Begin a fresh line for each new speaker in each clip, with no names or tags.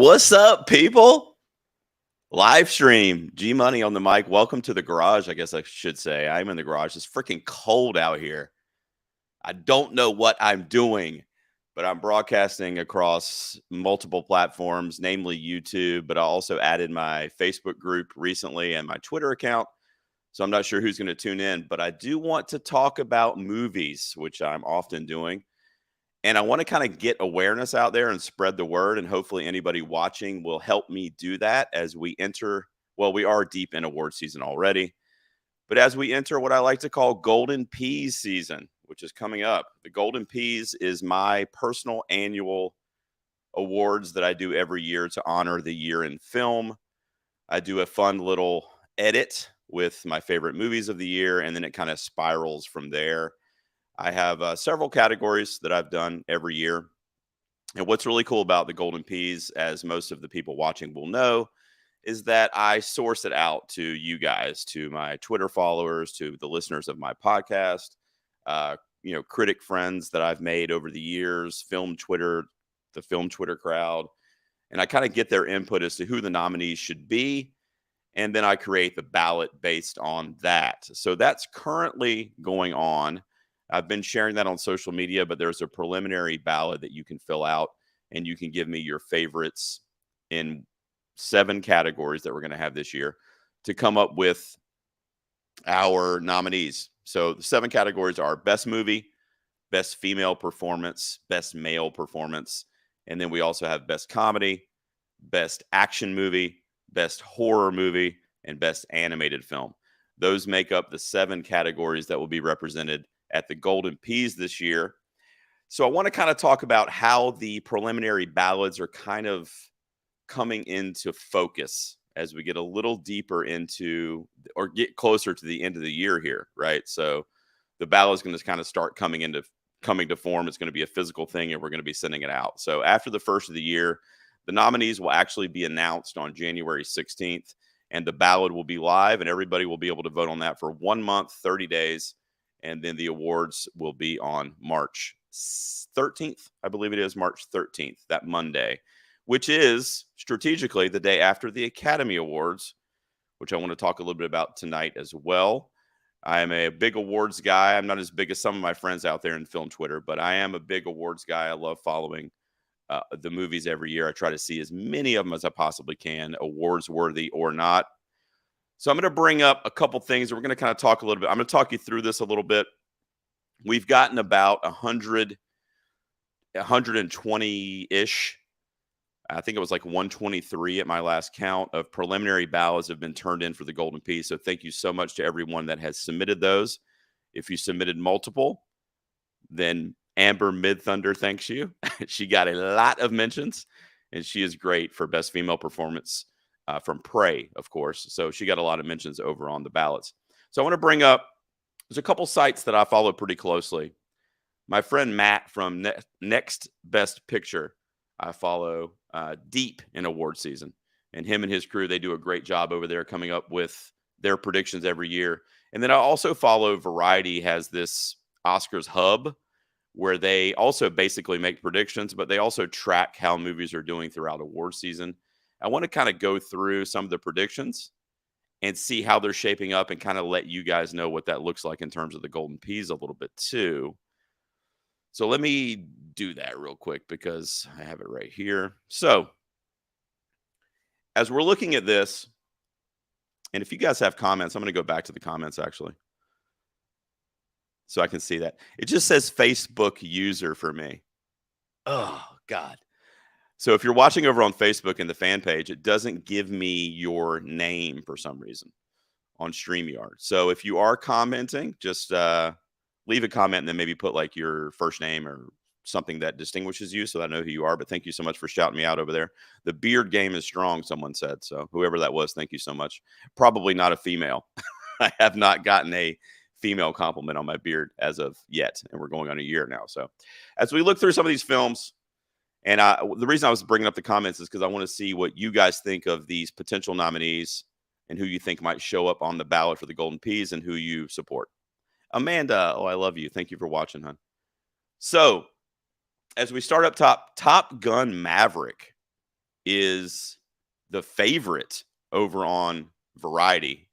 What's up, people? Live stream, G Money on the mic. Welcome to the garage, I guess I should say. I'm in the garage. It's freaking cold out here. I don't know what I'm doing, but I'm broadcasting across multiple platforms, namely YouTube, but I also added my Facebook group recently and my Twitter account. So I'm not sure who's going to tune in, but I do want to talk about movies, which I'm often doing. And I want to kind of get awareness out there and spread the word. And hopefully, anybody watching will help me do that as we enter. Well, we are deep in award season already, but as we enter what I like to call Golden Peas season, which is coming up, the Golden Peas is my personal annual awards that I do every year to honor the year in film. I do a fun little edit with my favorite movies of the year, and then it kind of spirals from there. I have several categories that I've done every year. And what's really cool about the Golden Peas, as most of the people watching will know, is that I source it out to you guys, to my Twitter followers, to the listeners of my podcast, critic friends that I've made over the years, the film Twitter crowd. And I kind of get their input as to who the nominees should be. And then I create the ballot based on that. So that's currently going on. I've been sharing that on social media, but there's a preliminary ballot that you can fill out, and you can give me your favorites in 7 categories that we're going to have this year to come up with our nominees. So the 7 categories are best movie, best female performance, best male performance, and then we also have best comedy, best action movie, best horror movie, and best animated film. Those make up the 7 categories that will be represented at the Golden Peas this year. So I want to kind of talk about how the preliminary ballots are kind of coming into focus as we get a little deeper into or get closer to the end of the year here, right? So the ballot is going to kind of start coming to form. It's going to be a physical thing, and we're going to be sending it out. So after the first of the year, the nominees will actually be announced on January 16th, and the ballot will be live, and everybody will be able to vote on that for 1 month, 30 days. And then the awards will be on March 13th. I believe it is March 13th, that Monday, which is strategically the day after the Academy Awards, which I want to talk a little bit about tonight as well. I am a big awards guy. I'm not as big as some of my friends out there in film Twitter, but I am a big awards guy. I love following the movies every year. I try to see as many of them as I possibly can, awards worthy or not. So I'm going to bring up a couple things. We're going to kind of talk a little bit. I'm going to talk you through this a little bit. We've gotten about 120-ish. I think it was like 123 at my last count of preliminary ballots have been turned in for the Golden Peas. So thank you so much to everyone that has submitted those. If you submitted multiple, then Amber Mid-Thunder thanks you. She got a lot of mentions, and she is great for Best Female Performance. From Prey, of course. So she got a lot of mentions over on the ballots. So I want to bring up, there's a couple sites that I follow pretty closely. My friend Matt from Next Best Picture, I follow deep in award season. And him and his crew, they do a great job over there coming up with their predictions every year. And then I also follow Variety has this Oscars hub where they also basically make predictions, but they also track how movies are doing throughout award season. I want to kind of go through some of the predictions and see how they're shaping up and kind of let you guys know what that looks like in terms of the Golden Peas a little bit too. So let me do that real quick because I have it right here. So as we're looking at this, and if you guys have comments, I'm going to go back to the comments actually, so I can see that. It just says Facebook user for me. Oh, God. So if you're watching over on Facebook in the fan page, it doesn't give me your name for some reason on StreamYard. So if you are commenting, just leave a comment and then maybe put like your first name or something that distinguishes you so that I know who you are. But thank you so much for shouting me out over there. The beard game is strong, someone said. So whoever that was, thank you so much. Probably not a female. I have not gotten a female compliment on my beard as of yet. And we're going on a year now. So as we look through some of these films, and the reason I was bringing up the comments is because I want to see what you guys think of these potential nominees and who you think might show up on the ballot for the Golden Peas and who you support. Amanda, oh, I love you. Thank you for watching, hon. So as we start up top, Top Gun Maverick is the favorite over on Variety,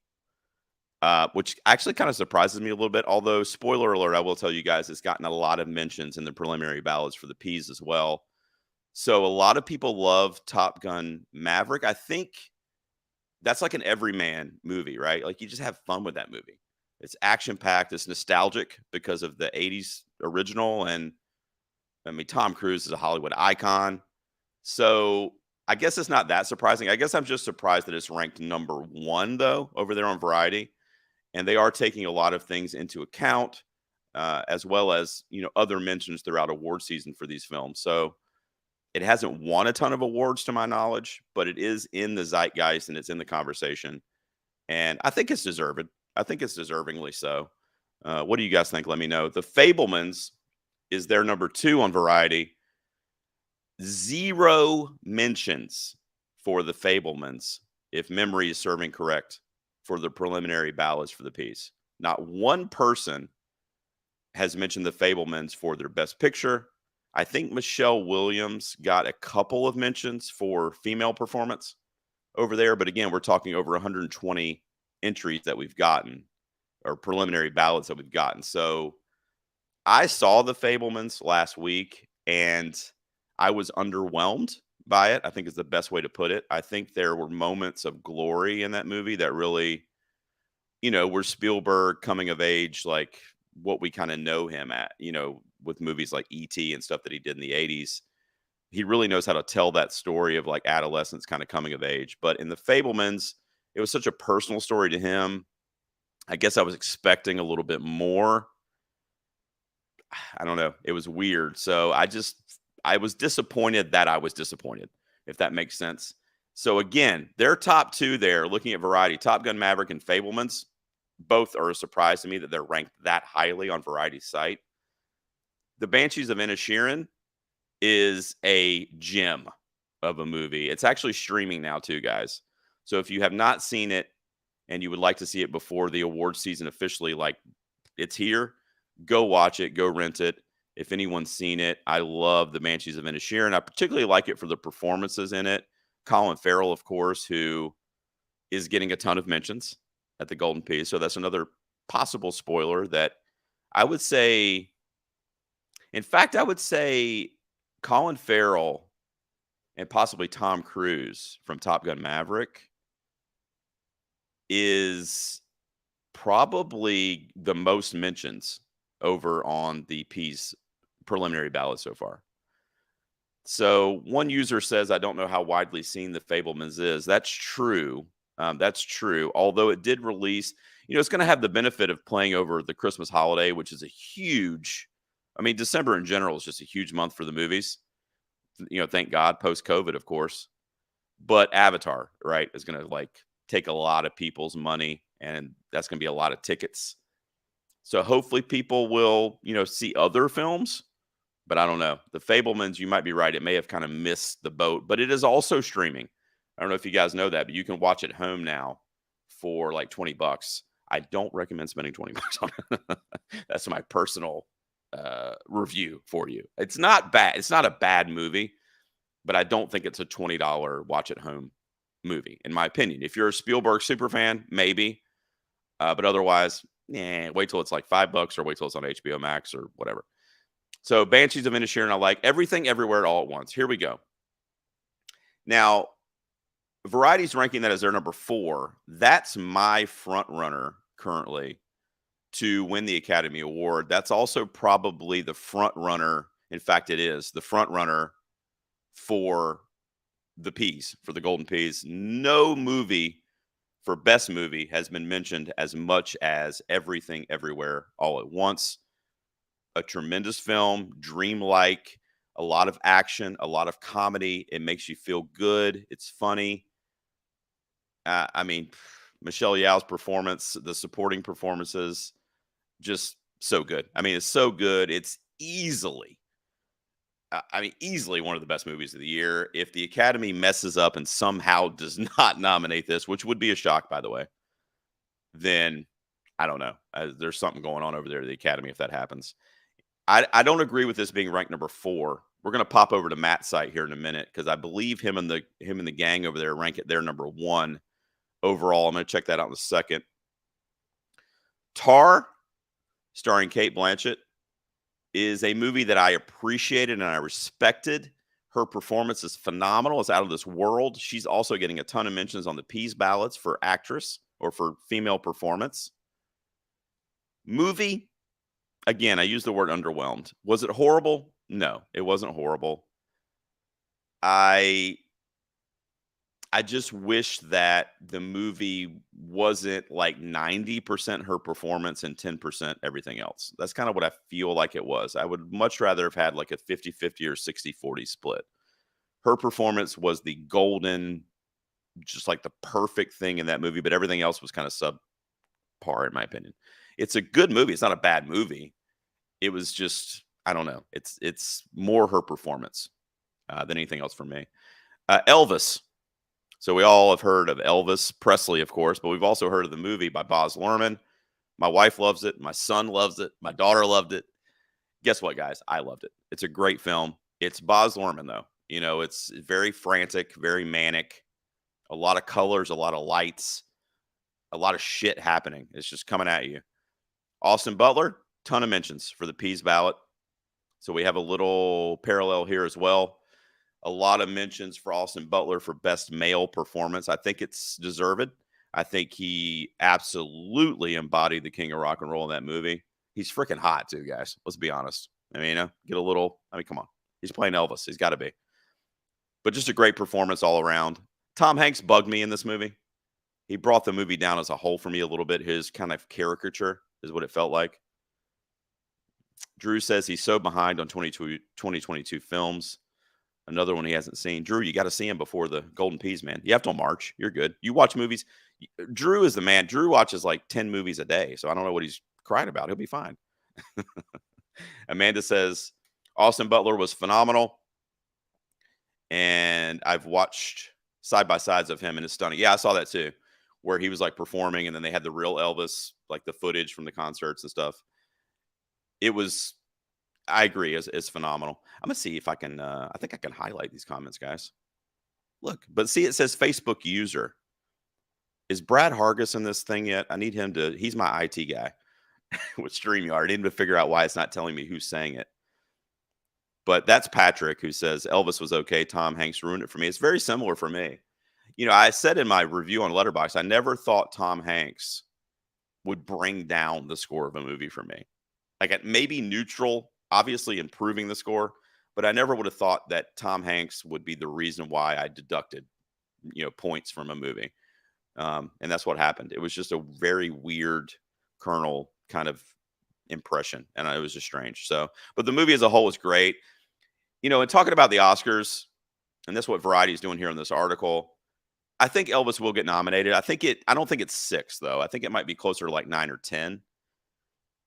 which actually kind of surprises me a little bit. Although, spoiler alert, I will tell you guys, it's gotten a lot of mentions in the preliminary ballots for the Ps as well. So a lot of people love Top Gun Maverick. I think that's like an everyman movie, right? Like you just have fun with that movie. It's action packed. It's nostalgic because of the '80s original, and I mean Tom Cruise is a Hollywood icon. So I guess it's not that surprising. I guess I'm just surprised that it's ranked number one though over there on Variety, and they are taking a lot of things into account, as well as other mentions throughout award season for these films. So it hasn't won a ton of awards to my knowledge, but it is in the zeitgeist and it's in the conversation. And I think it's deserved. I think it's deservingly so. What do you guys think? Let me know. The Fablemans is their number 2 on Variety. 0 mentions for the Fablemans, if memory is serving correct, for the preliminary ballots for the piece. Not one person has mentioned the Fablemans for their best picture. I think Michelle Williams got a couple of mentions for female performance over there. But again, we're talking over 120 entries that we've gotten, or preliminary ballots that we've gotten. So I saw the Fablemans last week and I was underwhelmed by it, I think is the best way to put it. I think there were moments of glory in that movie that really, were Spielberg coming of age, like what we kind of know him at, with movies like E.T. and stuff that he did in the '80s. He really knows how to tell that story of like adolescence kind of coming of age. But in the Fablemans, it was such a personal story to him. I guess I was expecting a little bit more. I don't know. It was weird. So I was disappointed that I was disappointed, if that makes sense. So again, their top 2 there, looking at Variety, Top Gun Maverick and Fablemans, both are a surprise to me that they're ranked that highly on Variety's site. The Banshees of Inisherin is a gem of a movie. It's actually streaming now too, guys. So if you have not seen it and you would like to see it before the award season officially, like it's here, go watch it, go rent it. If anyone's seen it, I love the Banshees of Inisherin. I particularly like it for the performances in it. Colin Farrell, of course, who is getting a ton of mentions at the Golden P. So that's another possible spoiler that I would say. In fact, I would say Colin Farrell and possibly Tom Cruise from Top Gun Maverick is probably the most mentions over on the P's preliminary ballot so far. So one user says, I don't know how widely seen the Fablemans is. That's true. That's true. Although it did release, it's going to have the benefit of playing over the Christmas holiday, which is a huge, December in general is just a huge month for the movies. Thank God, post-COVID, of course. But Avatar, right, is going to take a lot of people's money, and that's going to be a lot of tickets. So hopefully people will, see other films, but I don't know. The Fablemans, you might be right. It may have kind of missed the boat, but it is also streaming. I don't know if you guys know that, but you can watch it home now for like $20. I don't recommend spending $20 on it. That's my personal review for you. It's not bad. It's not a bad movie, but I don't think it's a $20 watch at home movie, in my opinion. If you're a Spielberg super fan, maybe, but otherwise, wait till it's like $5 or wait till it's on HBO Max or whatever. So Banshees of Inisherin, I like. Everything Everywhere All at Once. Here we go. Now, Variety's ranking that as their number 4. That's my front runner currently to win the Academy Award. That's also probably the front runner. In fact, it is the front runner for the Ps, for the Golden Ps. No movie for best movie has been mentioned as much as Everything Everywhere All at Once. A tremendous film, dreamlike, a lot of action, a lot of comedy. It makes you feel good. It's funny. Michelle Yeoh's performance, the supporting performances, just so good. It's so good. It's easily one of the best movies of the year. If the Academy messes up and somehow does not nominate this, which would be a shock, by the way, then I don't know. There's something going on over there at the Academy if that happens. I don't agree with this being ranked number 4. We're gonna pop over to Matt's site here in a minute because I believe him and the gang over there rank it their number 1 overall. I'm gonna check that out in a second. Tar, starring Kate Blanchett, is a movie that I appreciated and I respected. Her performance is phenomenal. It's out of this world. She's also getting a ton of mentions on the Peas ballots for actress or for female performance. Movie, again, I use the word underwhelmed. Was it horrible? No, it wasn't horrible. I just wish that the movie wasn't like 90% her performance and 10% everything else. That's kind of what I feel like it was. I would much rather have had like a 50-50 or 60-40 split. Her performance was the golden, just like the perfect thing in that movie, but everything else was kind of subpar in my opinion. It's a good movie. It's not a bad movie. It was just, I don't know. It's more her performance than anything else for me. Elvis. So we all have heard of Elvis Presley, of course, but we've also heard of the movie by Baz Luhrmann. My wife loves it. My son loves it. My daughter loved it. Guess what, guys? I loved it. It's a great film. It's Baz Luhrmann, though. You know, it's very frantic, very manic, a lot of colors, a lot of lights, a lot of shit happening. It's just coming at you. Austin Butler, ton of mentions for the Peas ballot. So we have a little parallel here as well. A lot of mentions for Austin Butler for best male performance. I think it's deserved. I think he absolutely embodied the king of rock and roll in that movie. He's freaking hot too, guys. Let's be honest. I mean, come on. He's playing Elvis. He's got to be. But just a great performance all around. Tom Hanks bugged me in this movie. He brought the movie down as a whole for me a little bit. His kind of caricature is what it felt like. Drew says he's so behind on 2022 films. Another one he hasn't seen. Drew, you got to see him before the Golden Peas, man. You have till March. You're good. You watch movies. Drew is the man. Drew watches like 10 movies a day. So I don't know what he's crying about. He'll be fine. Amanda says Austin Butler was phenomenal. And I've watched side by sides of him and it's stunning. Yeah, I saw that too, where he was like performing and then they had the real Elvis, like the footage from the concerts and stuff. It was, I agree, is phenomenal. I'm gonna see if I can. I think I can highlight these comments, guys. Look, but see, it says Facebook user. Is Brad Hargis in this thing yet? I need him to. He's my IT guy with StreamYard. I need him to figure out why it's not telling me who's saying it. But that's Patrick who says Elvis was okay. Tom Hanks ruined it for me. It's very similar for me. You know, I said in my review on Letterboxd, I never thought Tom Hanks would bring down the score of a movie for me. Like at maybe neutral, obviously improving the score, but I never would have thought that Tom Hanks would be the reason why I deducted, points from a movie. And that's what happened. It was just a very weird kernel kind of impression, and it was just strange. So, but the movie as a whole was great. And talking about the Oscars, and that's what Variety is doing here in this article. I think Elvis will get nominated. I don't think it's 6 though. I think it might be closer to like 9 or 10.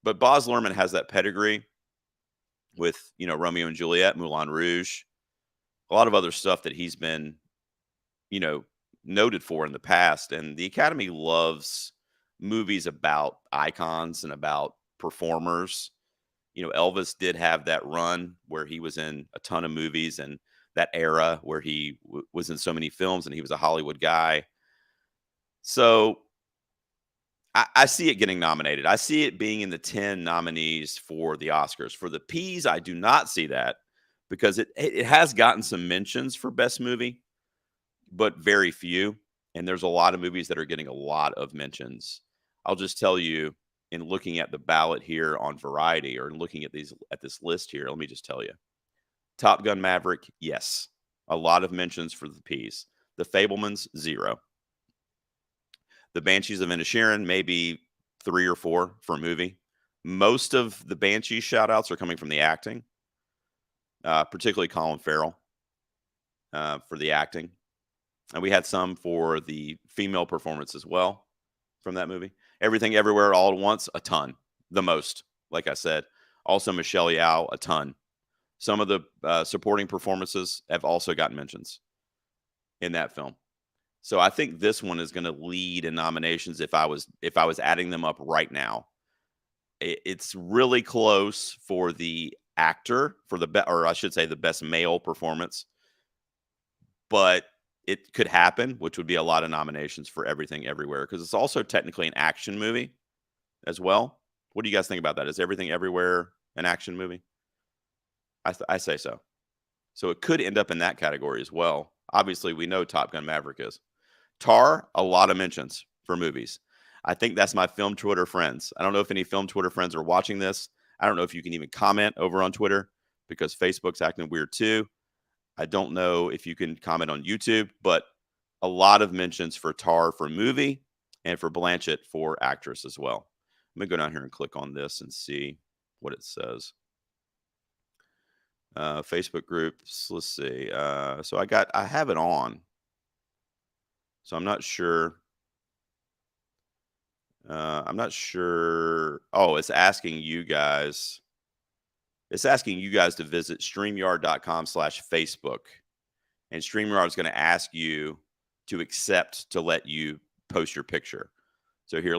But Baz Luhrmann has that pedigree with, Romeo and Juliet, Moulin Rouge, a lot of other stuff that he's been, noted for in the past. And the Academy loves movies about icons and about performers. Elvis did have that run where he was in a ton of movies and that era where he was in so many films and he was a Hollywood guy. So I see it getting nominated. I see it being in the 10 nominees for the Oscars. For the Peas, I do not see that because it has gotten some mentions for Best Movie, but very few. And there's a lot of movies that are getting a lot of mentions. I'll just tell you, in looking at the ballot here on Variety or looking at this list here, let me just tell you. Top Gun Maverick, yes. A lot of mentions for the Peas. The Fabelmans, 0. The Banshees of Inisherin, maybe 3 or 4 for a movie. Most of the Banshees shout-outs are coming from the acting, particularly Colin Farrell for the acting. And we had some for the female performance as well from that movie. Everything Everywhere All at Once, a ton. The most, like I said. Also Michelle Yeoh, a ton. Some of the supporting performances have also gotten mentions in that film. So I think this one is going to lead in nominations if I was adding them up right now. It's really close for the actor for or I should say the best male performance, but it could happen, which would be a lot of nominations for Everything Everywhere because it's also technically an action movie as well. What do you guys think about that? Is Everything Everywhere an action movie? I say so. So it could end up in that category as well. Obviously, we know Top Gun Maverick is. Tar, a lot of mentions for movies. I think that's my film Twitter friends. I don't know if any film Twitter friends are watching this. I don't know if you can even comment over on Twitter because Facebook's acting weird too. I don't know if you can comment on YouTube, but a lot of mentions for Tar for movie and for Blanchett for actress as well. I'm going to go down here and click on this and see what it says. Facebook groups. Let's see. So I have it on. So I'm not sure. I'm not sure. Oh, it's asking you guys. It's asking you guys to visit StreamYard.com/Facebook. And StreamYard is going to ask you to accept to let you post your picture. So here,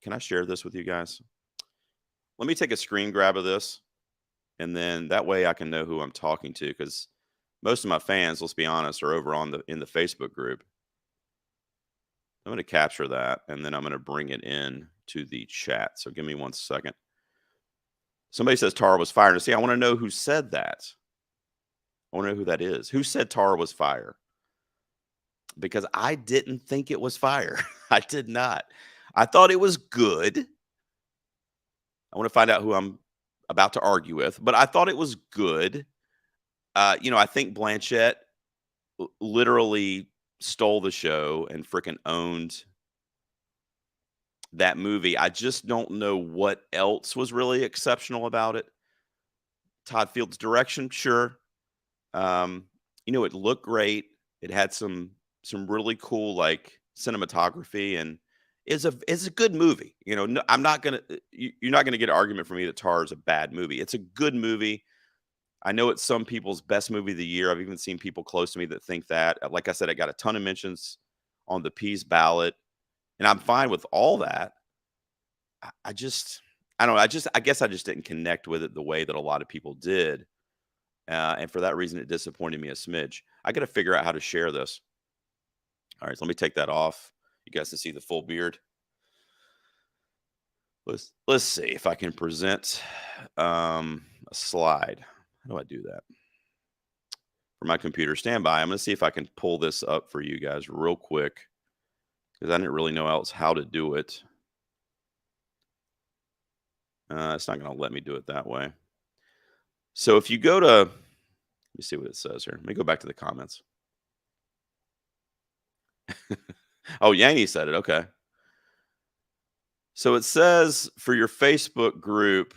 can I share this with you guys? Let me take a screen grab of this. And then that way I can know who I'm talking to because most of my fans, let's be honest, are over in the Facebook group. I'm going to capture that and then I'm going to bring it in to the chat. So give me 1 second. Somebody says Tara was fire. See, I want to know who said that. I want to know who that is. Who said Tara was fire? Because I didn't think it was fire. I did not. I thought it was good. I want to find out who I'm about to argue with, but I thought it was good. I think Blanchett literally stole the show and freaking owned that movie. I just don't know what else was really exceptional about it. Todd Field's direction, sure. It looked great. It had some really cool like cinematography and it's a good movie. No, I'm not gonna you're not gonna get an argument from me that Tar is a bad movie. It's a good movie. I know it's some people's best movie of the year. I've even seen people close to me that think that. Like I said, I got a ton of mentions on the Peas ballot, and I'm fine with all that. I don't know. I guess I just didn't connect with it the way that a lot of people did. And for that reason, it disappointed me a smidge. I got to figure out how to share this. All right, so let me take that off. You guys can see the full beard. Let's see if I can present a slide. How do I do that? For my computer, stand by. I'm going to see if I can pull this up for you guys real quick because I didn't really know else how to do it. It's not going to let me do it that way. So if you go to, let me see what it says here. Let me go back to the comments. Oh, Yanni said it. Okay. So it says for your Facebook group.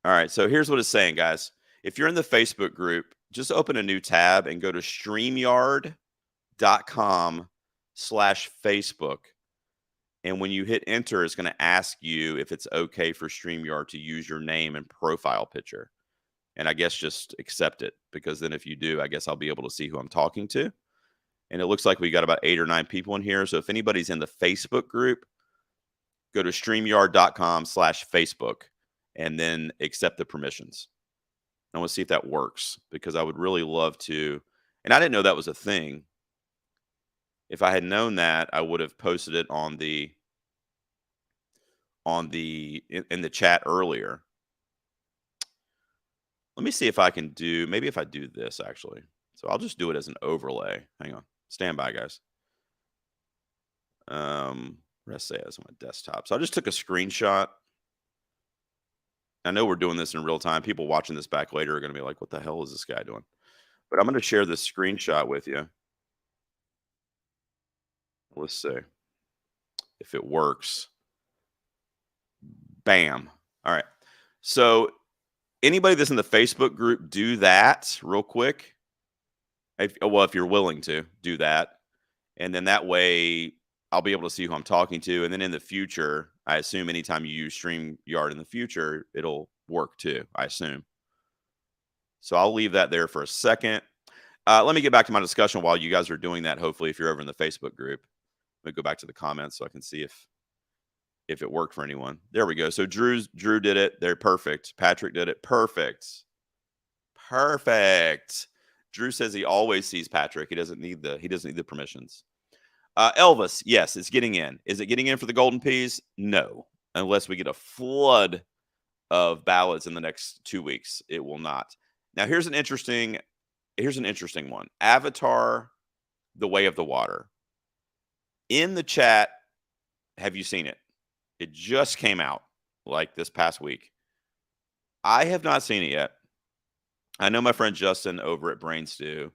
All right. So here's what it's saying, guys. If you're in the Facebook group, just open a new tab and go to StreamYard.com/Facebook. And when you hit enter, it's going to ask you if it's okay for StreamYard to use your name and profile picture. And I guess just accept it because then if you do, I guess I'll be able to see who I'm talking to. And it looks like we got about 8 or 9 people in here. So if anybody's in the Facebook group, go to StreamYard.com/Facebook and then accept the permissions. I want to see if that works because I would really love to. And I didn't know that was a thing. If I had known that, I would have posted it in the chat earlier. Let me see if I can maybe if I do this actually. So I'll just do it as an overlay. Hang on. Stand by, guys. What did I say? As on my desktop. So I just took a screenshot. I know we're doing this in real time. People watching this back later are going to be like, what the hell is this guy doing? But I'm going to share this screenshot with you. Let's see if it works. Bam. All right. So anybody that's in the Facebook group, do that real quick. If you're willing to do that. And then that way I'll be able to see who I'm talking to. And then in the future, I assume anytime you use StreamYard in the future, it'll work too, I assume. So I'll leave that there for a second. Let me get back to my discussion while you guys are doing that. Hopefully, if you're over in the Facebook group, let me go back to the comments so I can see if if it worked for anyone. There we go. So Drew did it. They're perfect. Patrick did it. Perfect. Perfect. Drew says he always sees Patrick. He doesn't need the permissions. Elvis, yes, it's getting in. Is it getting in for the Golden Peas? No, unless we get a flood of ballots in the next 2 weeks. It will not. Now here's an interesting one. Avatar: The Way of the Water. In the chat, have you seen it? It just came out like this past week. I have not seen it yet. I know my friend Justin over at Brainstew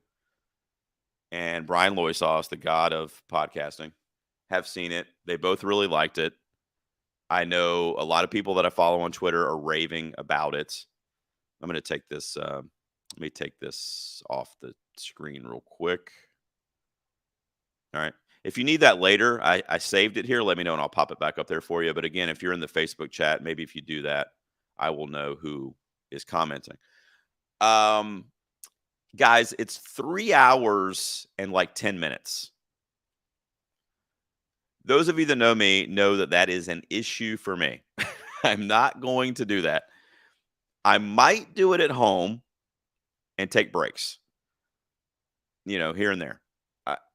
and Brian Loisos, the god of podcasting, have seen it. They both really liked it. I know a lot of people that I follow on Twitter are raving about it. I'm going to take this. Let me take this off the screen real quick. All right. If you need that later, I saved it here. Let me know and I'll pop it back up there for you. But again, if you're in the Facebook chat, maybe if you do that, I will know who is commenting. Guys, it's 3 hours and like 10 minutes. Those of you that know me know that that is an issue for me. I'm not going to do that. I might do it at home and take breaks, here and there.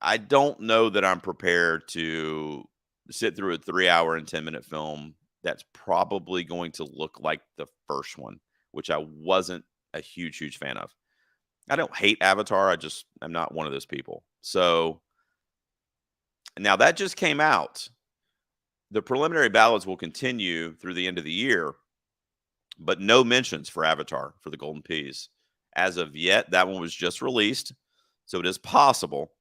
I don't know that I'm prepared to sit through a 3 hour and 10-minute film that's probably going to look like the first one, which I wasn't a huge fan of. I don't hate Avatar. I'm not one of those people. So now that just came out. The preliminary ballots will continue through the end of the year, but no mentions for Avatar for the Golden Peas. As of yet, that one was just released, so it is possible.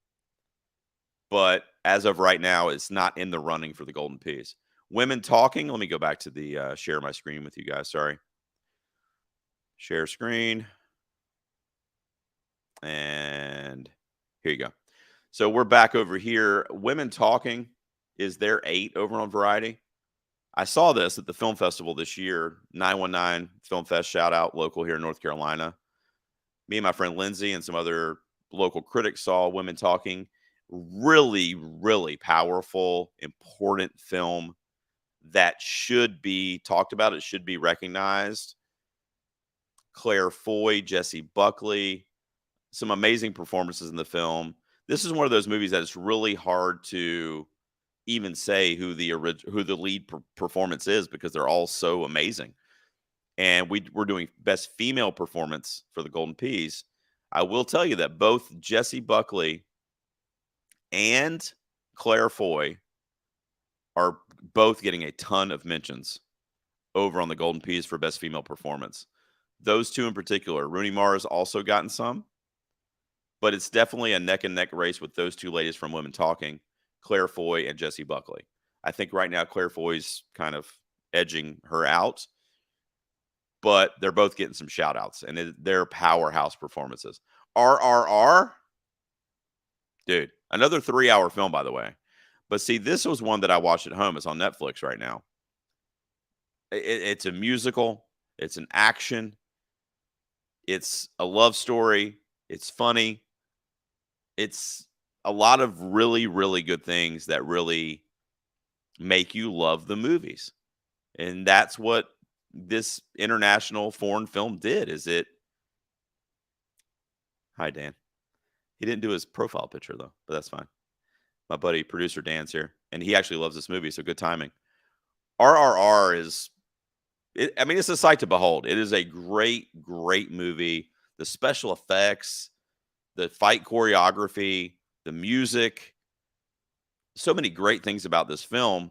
But as of right now, it's not in the running for the Golden Peas. Women Talking. Let me go back to the share my screen with you guys. Sorry. Share screen. And here you go. So we're back over here. Women Talking is their 8 over on Variety. I saw this at the film festival this year. 919 Film Fest, shout out, local here in North Carolina. Me and my friend Lindsay and some other local critics saw Women Talking. Really powerful, important film that should be talked about. It should be recognized. Claire Foy, Jessie Buckley, some amazing performances in the film. This is one of those movies that it's really hard to even say who the lead performance is because they're all so amazing. And we're doing best female performance for the Golden Peas. I will tell you that both Jessie Buckley and Claire Foy are both getting a ton of mentions over on the Golden Peas for best female performance. Those two in particular. Rooney Mara's also gotten some, but it's definitely a neck and neck race with those two ladies from Women Talking, Claire Foy and Jessie Buckley. I think right now Claire Foy's kind of edging her out, but they're both getting some shout outs and they're powerhouse performances. RRR, dude, another 3 hour film, by the way. But see, this was one that I watched at home. It's on Netflix right now. It's a musical. It's an action. It's a love story. It's funny. It's a lot of really good things that really make you love the movies. And that's what this international foreign film did. Hi, Dan. He didn't do his profile picture, though, but that's fine. My buddy, producer Dan's here, and he actually loves this movie, so good timing. RRR is, it's a sight to behold. It is a great movie. The special effects, the fight choreography, the music, so many great things about this film,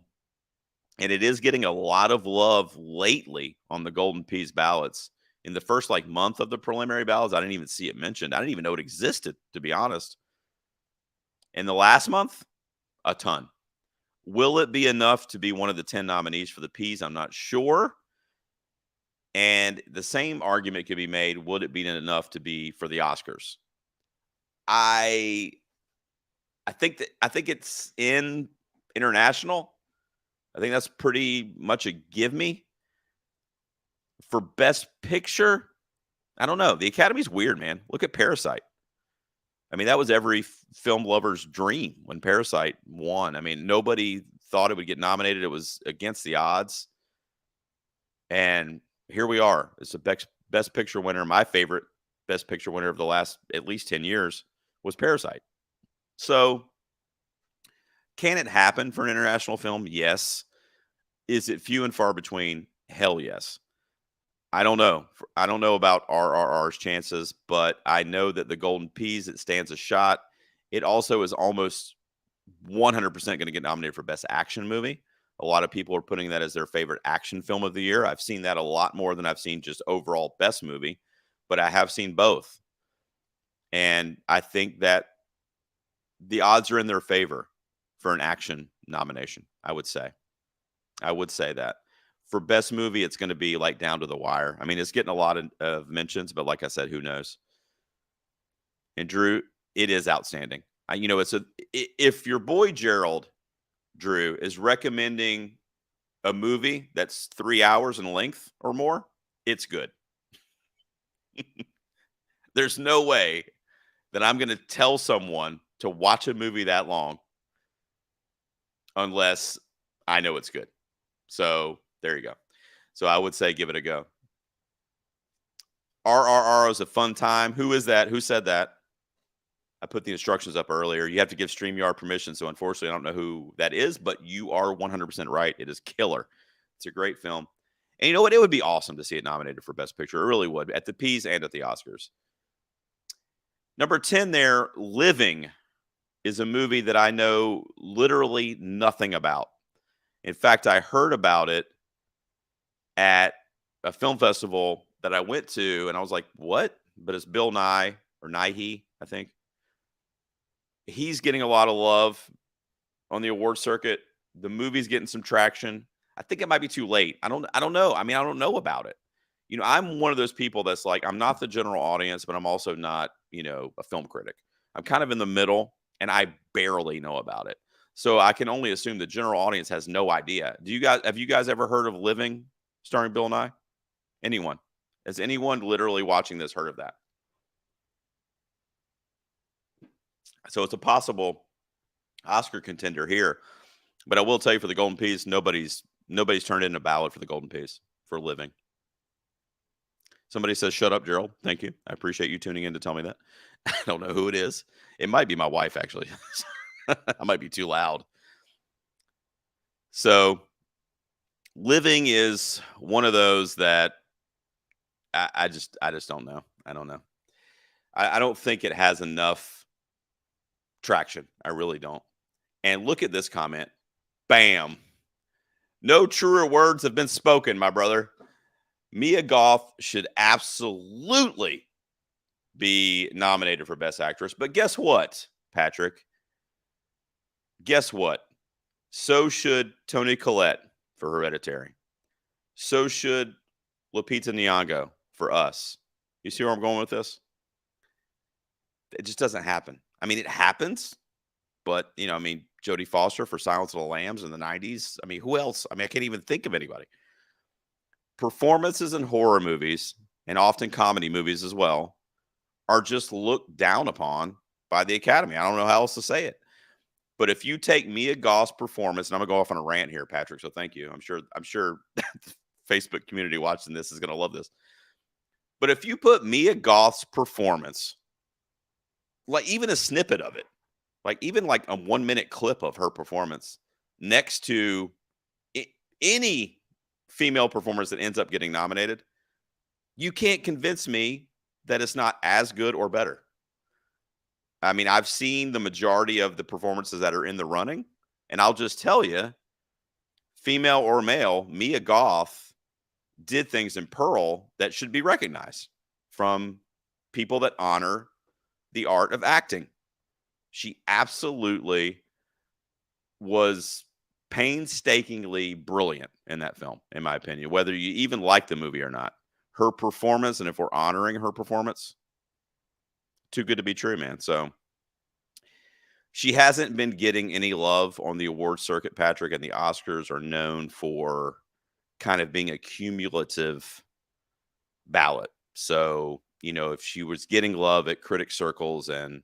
and it is getting a lot of love lately on the Golden Peas ballots. In the first month of the preliminary ballots, I didn't even see it mentioned. I didn't even know it existed, to be honest. In the last month, a ton. Will it be enough to be one of the 10 nominees for the Peas? I'm not sure. And the same argument could be made, would it be enough to be for the Oscars? I think it's in international. I think that's pretty much a give me. For Best Picture, I don't know. The Academy's weird, man. Look at Parasite. That was every film lover's dream when Parasite won. Nobody thought it would get nominated. It was against the odds. And here we are. It's a best picture winner. My favorite best picture winner of the last at least 10 years was Parasite. So can it happen for an international film? Yes. Is it few and far between? Hell yes. I don't know. I don't know about RRR's chances, but I know that the Golden Peas, it stands a shot. It also is almost 100% going to get nominated for Best Action Movie. A lot of people are putting that as their favorite action film of the year. I've seen that a lot more than I've seen just overall Best Movie, but I have seen both. And I think that the odds are in their favor for an action nomination, I would say. I would say that. For Best Movie, it's going to be like down to the wire. I mean, it's getting a lot of mentions, but like I said, who knows? And Drew, it is outstanding. If your boy Gerald, Drew, is recommending a movie that's 3 hours in length or more, it's good. There's no way that I'm going to tell someone to watch a movie that long unless I know it's good. So there you go. So I would say give it a go. RRR is a fun time. Who is that? Who said that? I put the instructions up earlier. You have to give StreamYard permission. So unfortunately, I don't know who that is, but you are 100% right. It is killer. It's a great film. And you know what? It would be awesome to see it nominated for Best Picture. It really would, at the Peas and at the Oscars. Number 10 there, Living, is a movie that I know literally nothing about. In fact, I heard about it at a film festival that I went to, and I was like, what? But it's Bill Nye, or Nighy, I think. He's getting a lot of love on the award circuit. The movie's getting some traction. I think it might be too late. I don't know. I mean, I don't know about it. I'm one of those people that's like, I'm not the general audience, but I'm also not, a film critic. I'm kind of in the middle, and I barely know about it. So I can only assume the general audience has no idea. Have you guys ever heard of Living starring Bill Nye? Anyone? Has anyone literally watching this heard of that? So it's a possible Oscar contender here. But I will tell you, for the Golden Peas, nobody's turned in a ballot for the Golden Peas for Living. Somebody says, shut up, Gerald. Thank you. I appreciate you tuning in to tell me that. I don't know who it is. It might be my wife, actually. I might be too loud. So Living is one of those that I just don't know. I don't know. I don't think it has enough traction. I really don't. And look at this comment. Bam. No truer words have been spoken, my brother. Mia Goth should absolutely be nominated for Best Actress. But guess what, Patrick? Guess what? So should Toni Collette for Hereditary. So should Lupita Nyong'o for Us. You see where I'm going with this? It just doesn't happen. I mean, it happens, but, Jodie Foster for Silence of the Lambs in the 90s. I mean, who else? I can't even think of anybody. Performances in horror movies, and often comedy movies as well, are just looked down upon by the Academy. I don't know how else to say it. But if you take Mia Goth's performance, and I'm going to go off on a rant here, Patrick, so thank you. I'm sure the Facebook community watching this is going to love this. But if you put Mia Goth's performance, like even a snippet of it, like even like a 1-minute clip of her performance next to any female performance that ends up getting nominated, you can't convince me that it's not as good or better. I mean, I've seen the majority of the performances that are in the running, and I'll just tell you, female or male, Mia Goth did things in Pearl that should be recognized from people that honor the art of acting. She absolutely was painstakingly brilliant in that film, in my opinion, whether you even like the movie or not. Her performance, and if we're honoring her performance, too good to be true, man. So she hasn't been getting any love on the award circuit, Patrick, and the Oscars are known for kind of being a cumulative ballot. So, if she was getting love at critic circles and,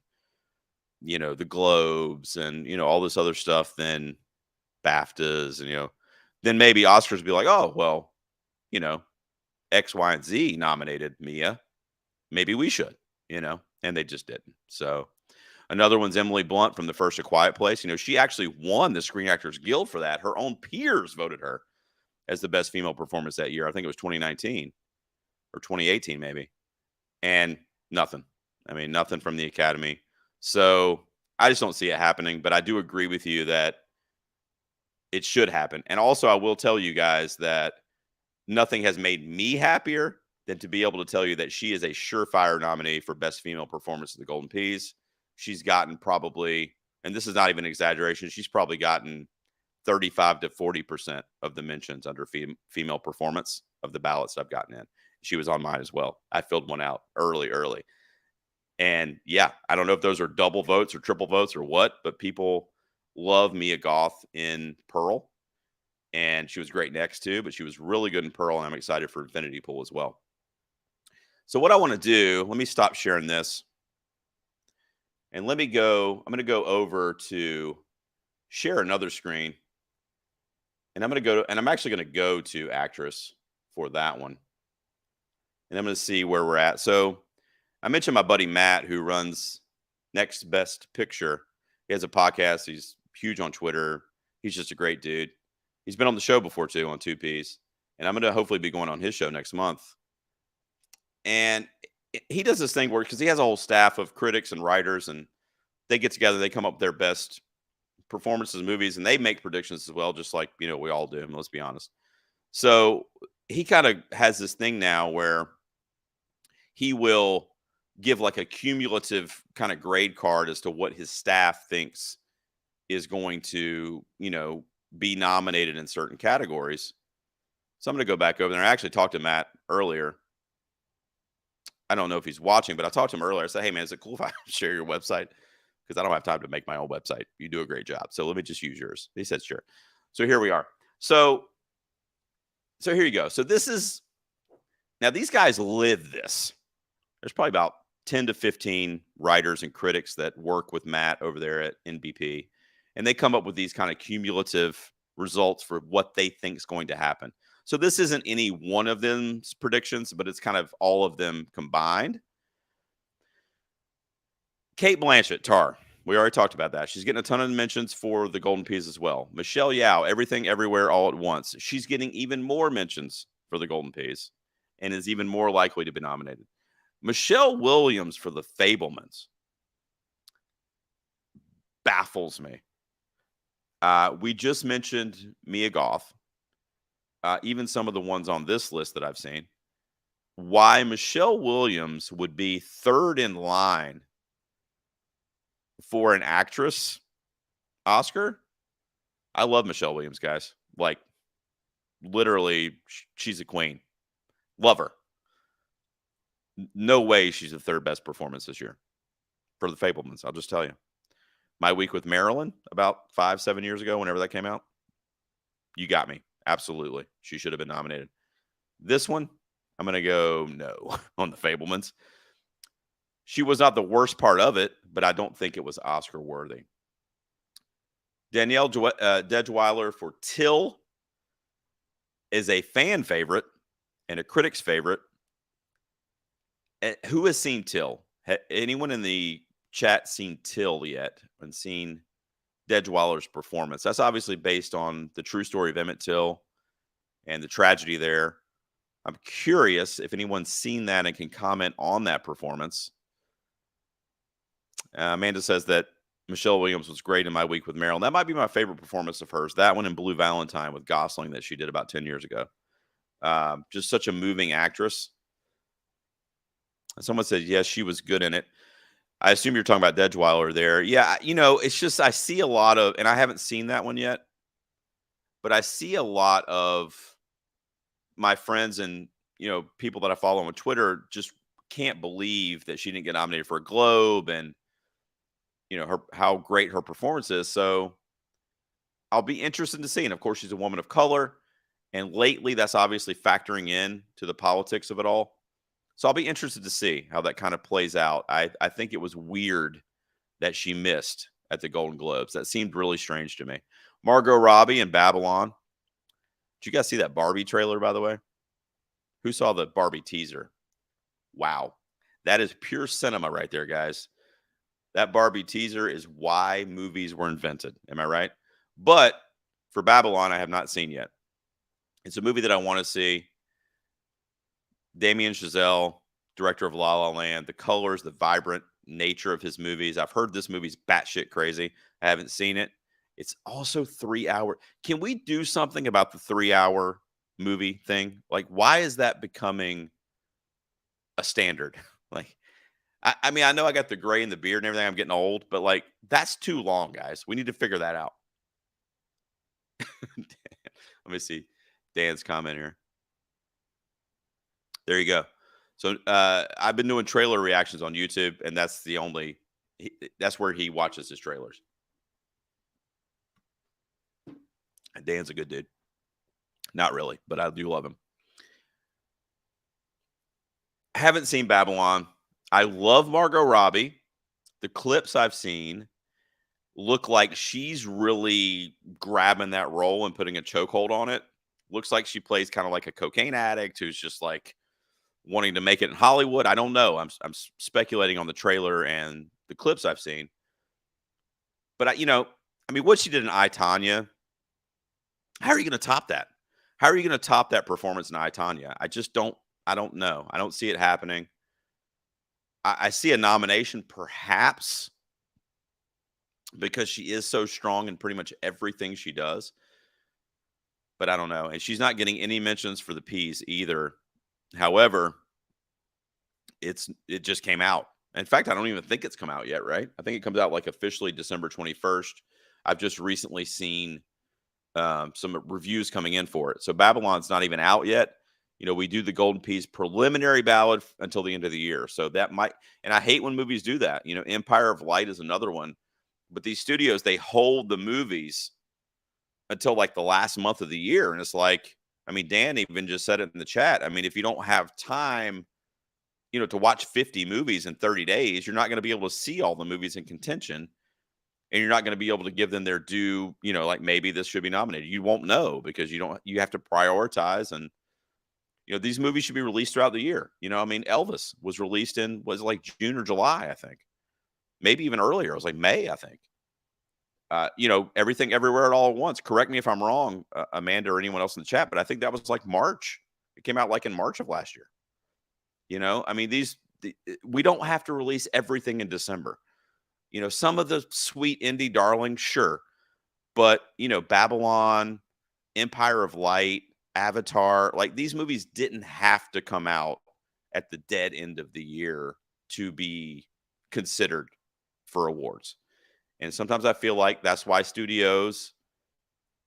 the Globes and, all this other stuff, then BAFTAs, and then maybe Oscars would be like, oh well, you know, X, Y, and Z nominated Mia. Maybe we should, and they just didn't. So another one's Emily Blunt from The First A Quiet Place. She actually won the Screen Actors Guild for that. Her own peers voted her as the best female performance that year. I think it was 2019 or 2018, maybe. And nothing. I mean, nothing from the Academy. So I just don't see it happening. But I do agree with you that it should happen. And also, I will tell you guys that nothing has made me happier than to be able to tell you that she is a surefire nominee for Best Female Performance at the Golden Peas. She's gotten probably, and this is not even an exaggeration, she's probably gotten 35 to 40% of the mentions under female performance of the ballots I've gotten in. She was on mine as well. I filled one out early. And yeah, I don't know if those are double votes or triple votes or what, but people love Mia Goth in Pearl. And she was great next to, but she was really good in Pearl. And I'm excited for Infinity Pool as well. So what I want to do, let me stop sharing this. And I'm going to go over to share another screen. And I'm actually going to go to actress for that one. And I'm going to see where we're at. So I mentioned my buddy Matt, who runs Next Best Picture. He has a podcast. He's huge on Twitter. He's just a great dude. He's been on the show before too, on 2Ps. And I'm going to hopefully be going on his show next month. And he does this thing where, because he has a whole staff of critics and writers, and they get together, they come up with their best performances in movies, and they make predictions as well, just like, we all do, let's be honest. So he kind of has this thing now where he will give like a cumulative kind of grade card as to what his staff thinks is going to, be nominated in certain categories. So I'm going to go back over there. I actually talked to Matt earlier. I don't know if he's watching, but I talked to him earlier. I said, hey man, is it cool if I share your website? Because I don't have time to make my own website. You do a great job. So let me just use yours. He said, sure. So here we are. So here you go. So now these guys live this. There's probably about 10 to 15 writers and critics that work with Matt over there at NBP. And they come up with these kind of cumulative results for what they think is going to happen. So this isn't any one of them's predictions, but it's kind of all of them combined. Cate Blanchett, Tar. We already talked about that. She's getting a ton of mentions for the Golden Peas as well. Michelle Yeoh, Everything Everywhere All at Once. She's getting even more mentions for the Golden Peas and is even more likely to be nominated. Michelle Williams for The Fabelmans baffles me. We just mentioned Mia Goth. Even some of the ones on this list that I've seen. Why Michelle Williams would be third in line for an actress Oscar. I love Michelle Williams, guys. Like, literally, she's a queen. Love her. No way she's the third best performance this year for The Fabelmans. I'll just tell you. My Week with Marilyn, about 5-7 years ago, whenever that came out, you got me. Absolutely. She should have been nominated. This one, I'm going to go no on The Fabelmans. She was not the worst part of it, but I don't think it was Oscar worthy. Danielle Dedgeweiler for Till is a fan favorite and a critic's favorite. Who has seen Till? Anyone in the chat seen Till yet and seen Dedgeweiler's performance? That's obviously based on the true story of Emmett Till and the tragedy there. I'm curious if anyone's seen that and can comment on that performance. Amanda says that Michelle Williams was great in My Week with Marilyn. That might be my favorite performance of hers. That one in Blue Valentine with Gosling that she did about 10 years ago. Just such a moving actress. Someone said, yes, she was good in it. I assume you're talking about Dedgeweiler there. Yeah, it's just I see a lot of, and I haven't seen that one yet, but I see a lot of my friends and, people that I follow on Twitter just can't believe that she didn't get nominated for a Globe and, how great her performance is. So I'll be interested to see. And of course, she's a woman of color. And lately, that's obviously factoring in to the politics of it all. So I'll be interested to see how that kind of plays out. I think it was weird that she missed at the Golden Globes. That seemed really strange to me. Margot Robbie and Babylon. Did you guys see that Barbie trailer, by the way? Who saw the Barbie teaser? Wow. That is pure cinema right there, guys. That Barbie teaser is why movies were invented. Am I right? But for Babylon, I have not seen yet. It's a movie that I want to see. Damien Chazelle, director of La La Land, the colors, the vibrant nature of his movies. I've heard this movie's batshit crazy. I haven't seen it. It's also 3 hour. Can we do something about the 3 hour movie thing? Like, why is that becoming a standard? Like, I mean, I know I got the gray and the beard and everything. I'm getting old, but like, that's too long, guys. We need to figure that out. Let me see Dan's comment here. There you go. So I've been doing trailer reactions on YouTube, and that's the only that's where he watches his trailers. And Dan's a good dude. Not really, but I do love him. I haven't seen Babylon. I love Margot Robbie. The clips I've seen look like she's really grabbing that role and putting a chokehold on it. Looks like she plays kind of like a cocaine addict who's just like wanting to make it in Hollywood. I don't know. I'm speculating on the trailer and the clips I've seen. But I mean, what she did in I, Tonya, how are you going to top that? How are you going to top that performance in I, Tonya? I don't know. I don't see it happening. I see a nomination perhaps because she is so strong in pretty much everything she does. But I don't know. And she's not getting any mentions for the P's either. However, it just came out. In fact, I don't even think it's come out yet, right? I think it comes out like officially December 21st. I've just recently seen some reviews coming in for it. So Babylon's not even out yet. We do the Golden Peas preliminary ballot until the end of the year. So that might, and I hate when movies do that. Empire of Light is another one. But these studios, they hold the movies until like the last month of the year. And it's like, I mean, Dan even just said it in the chat. I mean, if you don't have time, to watch 50 movies in 30 days, you're not going to be able to see all the movies in contention. And you're not going to be able to give them their due, like maybe this should be nominated. You won't know because you have to prioritize. And, these movies should be released throughout the year. I mean, Elvis was released was like June or July, I think. Maybe even earlier. It was like May, I think. Everything Everywhere All at Once. Correct me if I'm wrong, Amanda or anyone else in the chat, but I think that was like March. It came out like in March of last year. I mean, we don't have to release everything in December. Some of the sweet indie darlings, sure. But, Babylon, Empire of Light, Avatar, like these movies didn't have to come out at the dead end of the year to be considered for awards. And sometimes I feel like that's why studios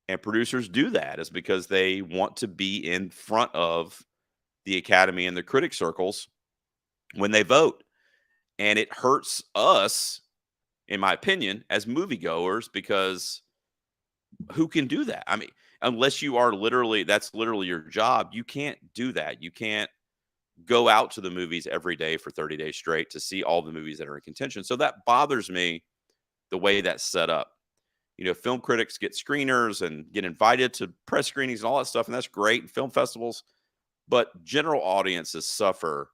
and producers do that, is because they want to be in front of the Academy and the critic circles when they vote. And it hurts us, in my opinion, as moviegoers, because who can do that? I mean, unless you are that's literally your job, you can't do that. You can't go out to the movies every day for 30 days straight to see all the movies that are in contention. So that bothers me, the way that's set up. Film critics get screeners and get invited to press screenings and all that stuff, and that's great, and film festivals. But general audiences suffer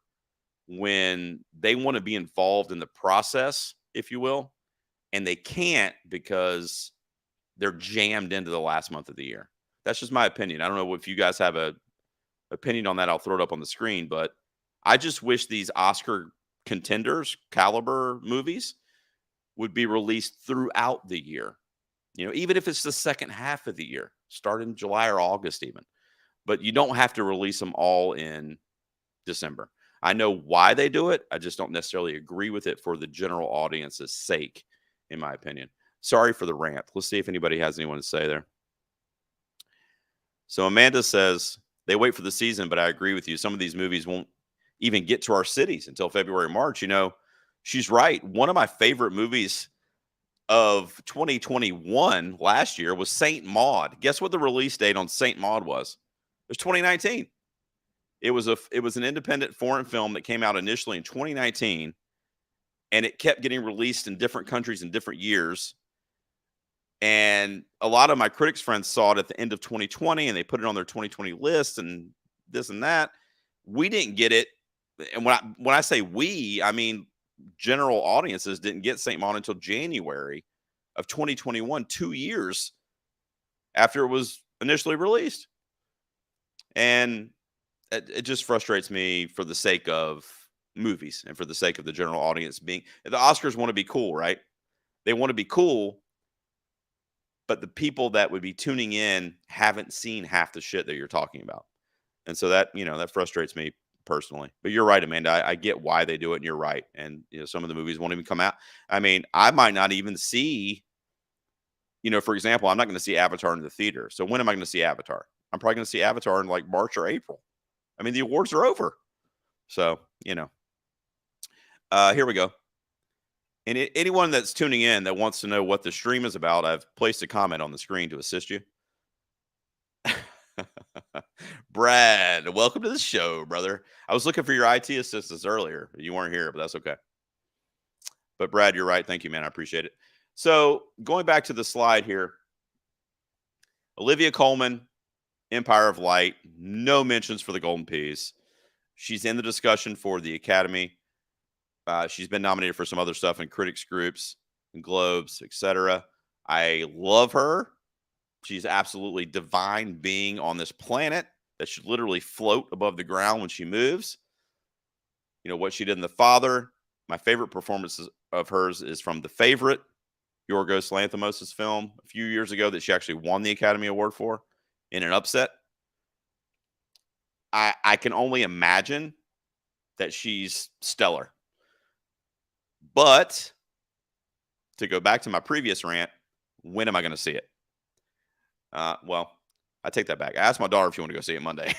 when they want to be involved in the process, if you will, and they can't because they're jammed into the last month of the year. That's just my opinion. I don't know if you guys have a opinion on that. I'll throw it up on the screen, but I just wish these Oscar contenders caliber movies would be released throughout the year. Even if it's the second half of the year, start in July or August even. But you don't have to release them all in December. I know why they do it. I just don't necessarily agree with it for the general audience's sake, in my opinion. Sorry for the rant. Let's see if anybody has anyone to say there. So Amanda says, they wait for the season, but I agree with you. Some of these movies won't even get to our cities until February, March. She's right. One of my favorite movies of 2021 last year was Saint Maud. Guess what the release date on Saint Maud was? It was 2019. It was an independent foreign film that came out initially in 2019, and it kept getting released in different countries in different years. And a lot of my critics friends saw it at the end of 2020 and they put it on their 2020 list and this and that. We didn't get it. And when I say we, I mean general audiences didn't get Saint Maud until January of 2021, 2 years after it was initially released. And it just frustrates me for the sake of movies and for the sake of the general audience being the Oscars want to be cool, right? They want to be cool, but the people that would be tuning in haven't seen half the shit that you're talking about. And so that, that frustrates me personally. But you're right, Amanda. I get why they do it, and you're right. And some of the movies won't even come out. I mean, I might not even see, for example, I'm not going to see Avatar in the theater. So when am I going to see Avatar? I'm probably going to see Avatar in like March or April. I mean, the awards are over. So, here we go. And anyone that's tuning in that wants to know what the stream is about, I've placed a comment on the screen to assist you. Brad, welcome to the show, brother. I was looking for your IT assistance earlier. You weren't here, but that's okay. But Brad, you're right. Thank you, man. I appreciate it. So going back to the slide here, Olivia Colman, Empire of Light, no mentions for the Golden Peas. She's in the discussion for the Academy. She's been nominated for some other stuff in critics groups and Globes, etc. I love her. She's absolutely divine being on this planet that should literally float above the ground when she moves. What she did in The Father. My favorite performances of hers is from The Favorite, Yorgos Lanthimos' film a few years ago that she actually won the Academy Award for in an upset. I can only imagine that she's stellar. But to go back to my previous rant, when am I going to see it? Well, I take that back. I asked my daughter if she wanted to go see it Monday.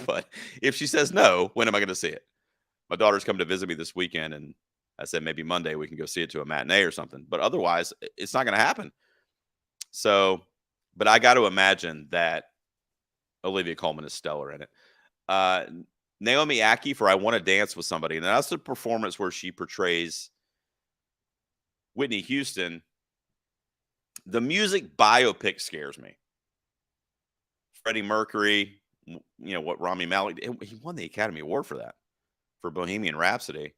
But if she says no, when am I going to see it? My daughter's come to visit me this weekend, and I said maybe Monday we can go see it to a matinee or something. But otherwise, it's not going to happen. So, but I got to imagine that Olivia Colman is stellar in it. Naomi Ackie for I Want to Dance with Somebody. And that's the performance where she portrays Whitney Houston. The music biopic scares me. Freddie Mercury, what Rami Malek, he won the Academy Award for that, for Bohemian Rhapsody.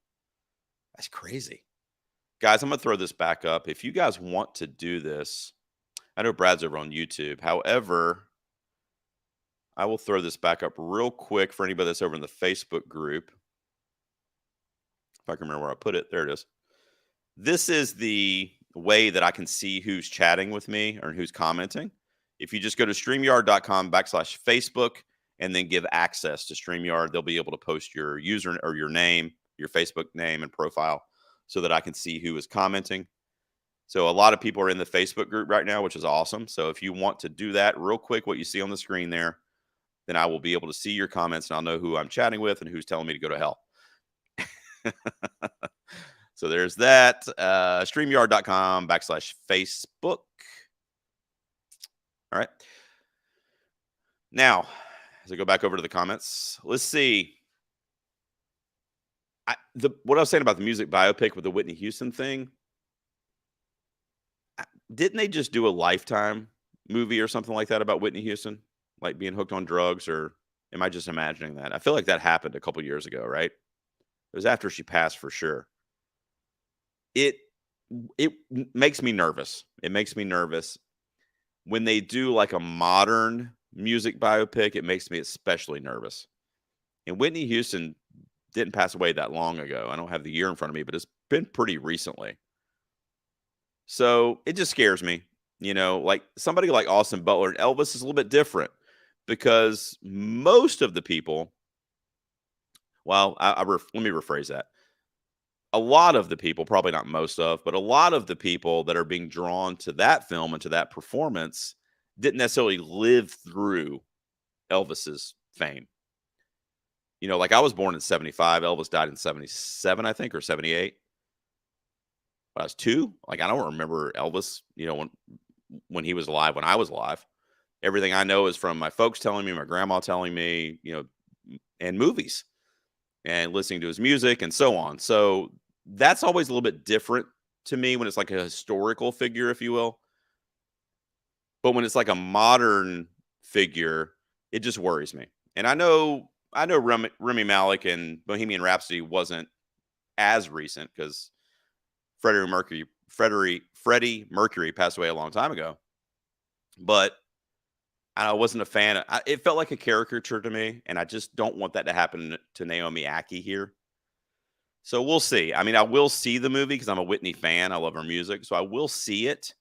That's crazy. Guys, I'm going to throw this back up. If you guys want to do this, I know Brad's over on YouTube. However, I will throw this back up real quick for anybody that's over in the Facebook group. If I can remember where I put it. There it is. This is the way that I can see who's chatting with me or who's commenting. If you just go to StreamYard.com/Facebook and then give access to StreamYard, they'll be able to post your user or your name, your Facebook name and profile so that I can see who is commenting. So a lot of people are in the Facebook group right now, which is awesome. So if you want to do that real quick, what you see on the screen there, then I will be able to see your comments and I'll know who I'm chatting with and who's telling me to go to hell. So there's that. StreamYard.com/Facebook. All right. Now, as I go back over to the comments, let's see. What I was saying about the music biopic with the Whitney Houston thing, didn't they just do a Lifetime movie or something like that about Whitney Houston, like being hooked on drugs, or am I just imagining that? I feel like that happened a couple years ago, right? It was after she passed for sure. It makes me nervous. It makes me nervous when they do like a modern music biopic. It makes me especially nervous. And Whitney Houston didn't pass away that long ago. I don't have the year in front of me, but it's been pretty recently. So it just scares me. Like somebody like Austin Butler and Elvis is a little bit different because most of the people, well, let me rephrase that. A lot of the people, probably not most of, but a lot of the people that are being drawn to that film and to that performance didn't necessarily live through Elvis's fame. Like I was born in 75. Elvis died in 77, I think, or 78. I was 2. Like I don't remember Elvis, when he was alive, when I was alive. Everything I know is from my folks telling me, my grandma telling me, and movies and listening to his music and so on. So that's always a little bit different to me when it's like a historical figure, if you will. But when it's like a modern figure, it just worries me. And I know Remy Malik and Bohemian Rhapsody wasn't as recent because Freddie Mercury passed away a long time ago. But I wasn't a fan. It felt like a caricature to me, and I just don't want that to happen to Naomi Ackie here. So we'll see. I mean, I will see the movie because I'm a Whitney fan. I love her music, so I will see it,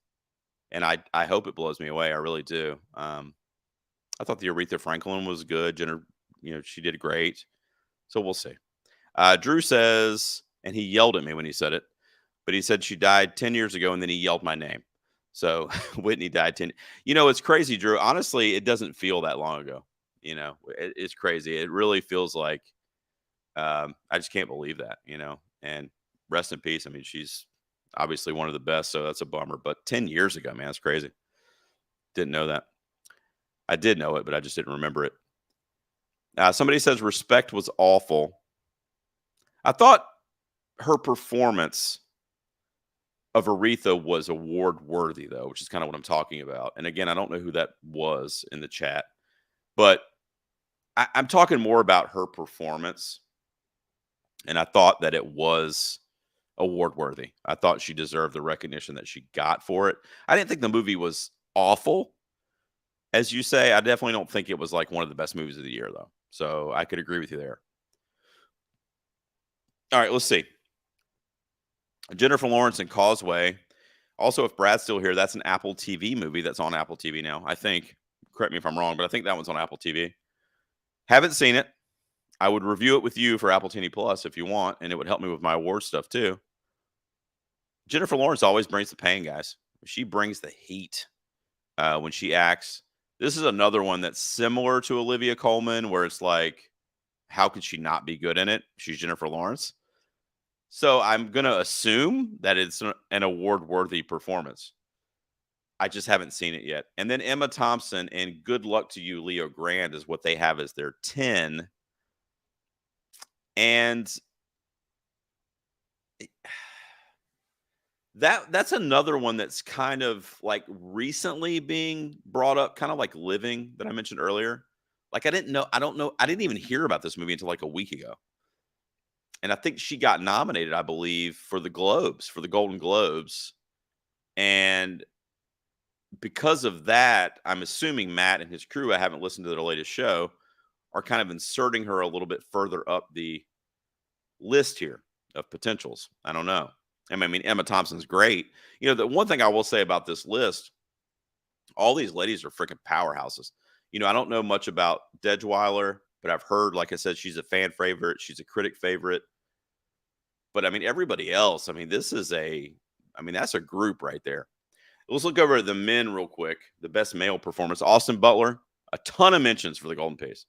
and I hope it blows me away. I really do. I thought the Aretha Franklin was good. Jenner, she did great. So we'll see. Drew says, and he yelled at me when he said it, but he said she died 10 years ago, and then he yelled my name. So Whitney died 10. It's crazy, Drew. Honestly, it doesn't feel that long ago. It's crazy. It really feels like I just can't believe that, and rest in peace. I mean, she's obviously one of the best, so that's a bummer. But 10 years ago, man, that's crazy. Didn't know that. I did know it, but I just didn't remember it. Somebody says Respect was awful. I thought her performance of Aretha was award worthy, though, which is kind of what I'm talking about. And again, I don't know who that was in the chat, but I'm talking more about her performance. And I thought that it was award worthy. I thought she deserved the recognition that she got for it. I didn't think the movie was awful, as you say. I definitely don't think it was like one of the best movies of the year, though. So I could agree with you there. All right, let's see. Jennifer Lawrence and Causeway. Also, if Brad's still here, that's an Apple TV movie that's on Apple TV now, I think. Correct me if I'm wrong, but I think that one's on Apple TV. Haven't seen it. I would review it with you for Apple TV Plus if you want, and it would help me with my award stuff too. Jennifer Lawrence always brings the pain, guys. She brings the heat when she acts. This is another one that's similar to Olivia Colman, where it's like, how could she not be good in it? She's Jennifer Lawrence. So I'm going to assume that it's an award-worthy performance. I just haven't seen it yet. And then Emma Thompson and Good Luck to You, Leo Grand is what they have as their 10. And that's another one that's kind of like recently being brought up, kind of like Living that I mentioned earlier. Like I didn't even hear about this movie until like a week ago. And I think she got nominated, I believe, for the Golden Globes. And because of that, I'm assuming Matt and his crew, I haven't listened to their latest show, are kind of inserting her a little bit further up the list here of potentials. I don't know. I mean, Emma Thompson's great. The one thing I will say about this list, all these ladies are freaking powerhouses. I don't know much about Dedgeweiler, but I've heard, like I said, she's a fan favorite. She's a critic favorite. But I mean, everybody else, that's a group right there. Let's look over at the men real quick. The best male performance, Austin Butler, a ton of mentions for the Golden Peas.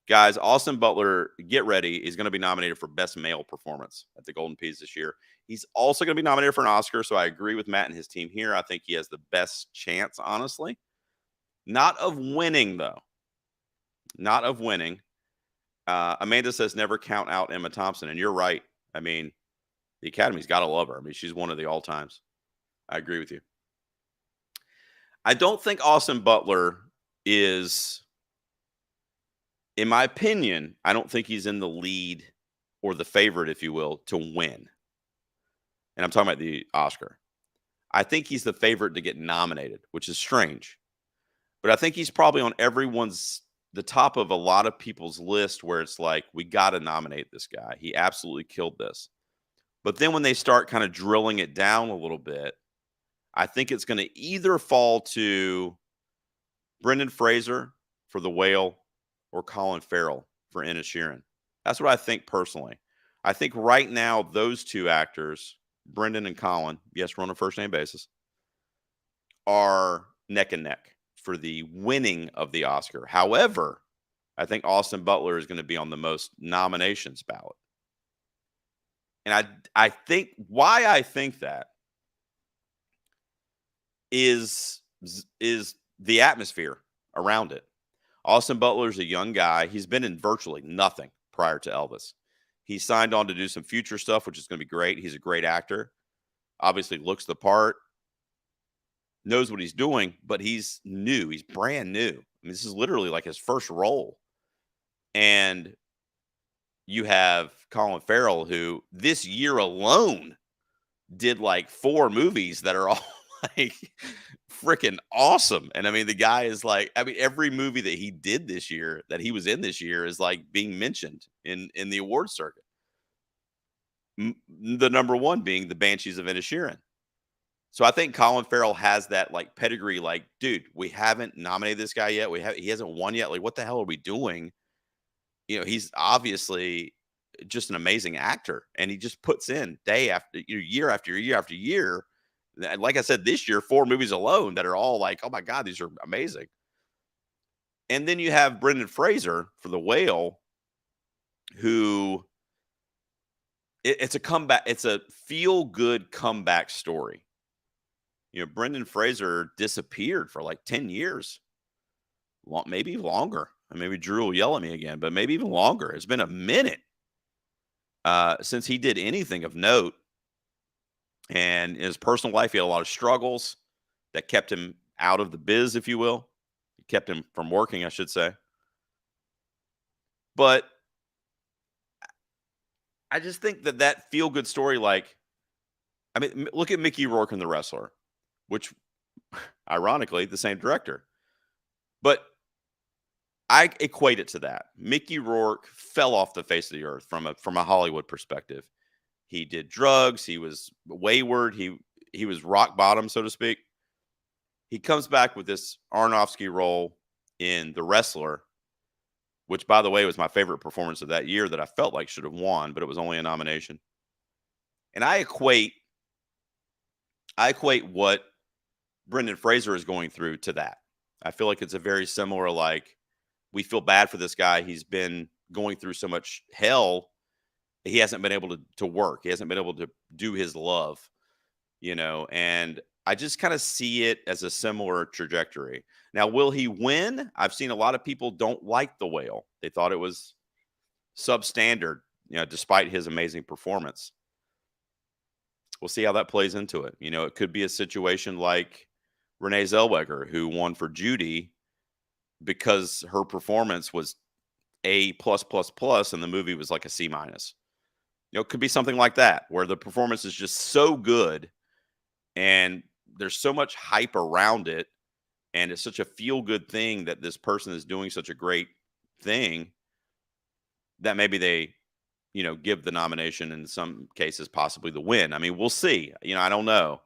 Guys, Austin Butler, get ready. He's going to be nominated for best male performance at the Golden Peas this year. He's also going to be nominated for an Oscar, so I agree with Matt and his team here. I think he has the best chance, honestly. Not of winning, though. Not of winning. Amanda says never count out Emma Thompson, and you're right. I mean, the Academy's got to love her. I mean, she's one of the all-times. I agree with you. I don't think Austin Butler is, in my opinion, I don't think he's in the lead or the favorite, if you will, to win. And I'm talking about the Oscar. I think he's the favorite to get nominated, which is strange. But I think he's probably on the top of a lot of people's list where it's like, we got to nominate this guy. He absolutely killed this. But then when they start kind of drilling it down a little bit, I think it's going to either fall to Brendan Fraser for The Whale or Colin Farrell for Inisherin. That's what I think personally. I think right now those two actors, Brendan and Colin, yes, we're on a first-name basis, are neck and neck for the winning of the Oscar. However, I think Austin Butler is going to be on the most nominations ballot. And I think why I think that is the atmosphere around it. Austin Butler is a young guy. He's been in virtually nothing prior to Elvis. He signed on to do some future stuff, which is going to be great. He's a great actor. Obviously looks the part. knows what he's doing, but he's new. He's brand new. I mean, this is literally like his first role. And you have Colin Farrell, who this year alone did like 4 movies that are all like freaking awesome. And I mean, the guy is like, I mean, every movie that he did this year, that he was in this year, is like being mentioned in the award circuit. The number one being the Banshees of Inisherin. So I think Colin Farrell has that like pedigree. Like, dude, we haven't nominated this guy yet. He hasn't won yet. Like, what the hell are we doing? He's obviously just an amazing actor, and he just puts in day after year after year after year. And like I said, this year, 4 movies alone that are all like, oh my God, these are amazing. And then you have Brendan Fraser for The Whale, who it's a comeback. It's a feel good comeback story. Brendan Fraser disappeared for like 10 years, maybe longer. And maybe Drew will yell at me again, but maybe even longer. It's been a minute since he did anything of note. And in his personal life, he had a lot of struggles that kept him out of the biz, if you will. It kept him from working, I should say. But I just think that feel good story, like, I mean, look at Mickey Rourke in The Wrestler, which ironically, the same director. But I equate it to that. Mickey Rourke fell off the face of the earth from a Hollywood perspective. He did drugs. He was wayward. He was rock bottom, so to speak. He comes back with this Aronofsky role in The Wrestler, which, by the way, was my favorite performance of that year that I felt like should have won, but it was only a nomination. And I equate what Brendan Fraser is going through to that. I feel like it's a very similar, like, we feel bad for this guy. He's been going through so much hell. He hasn't been able to work. He hasn't been able to do his love, and I just kind of see it as a similar trajectory. Now, will he win? I've seen a lot of people don't like The Whale. They thought it was substandard, despite his amazing performance. We'll see how that plays into it. It could be a situation like Renee Zellweger, who won for Judy because her performance was A+++, and the movie was like a C-. It could be something like that, where the performance is just so good and there's so much hype around it, and it's such a feel-good thing that this person is doing such a great thing that maybe they, give the nomination, in some cases possibly the win. I mean, we'll see. I don't know.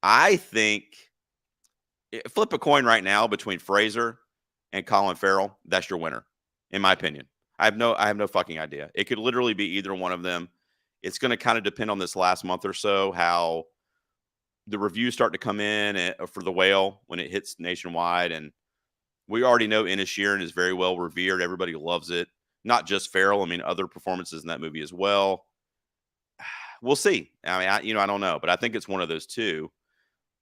I think flip a coin right now between Fraser and Colin Farrell, that's your winner, in my opinion. I have no fucking idea. It could literally be either one of them. It's going to kind of depend on this last month or so, how the reviews start to come in for The Whale when it hits nationwide. And we already know Inisherin is very well revered. Everybody loves it. Not just Farrell. I mean, other performances in that movie as well. We'll see. I mean, I don't know, but I think it's one of those two,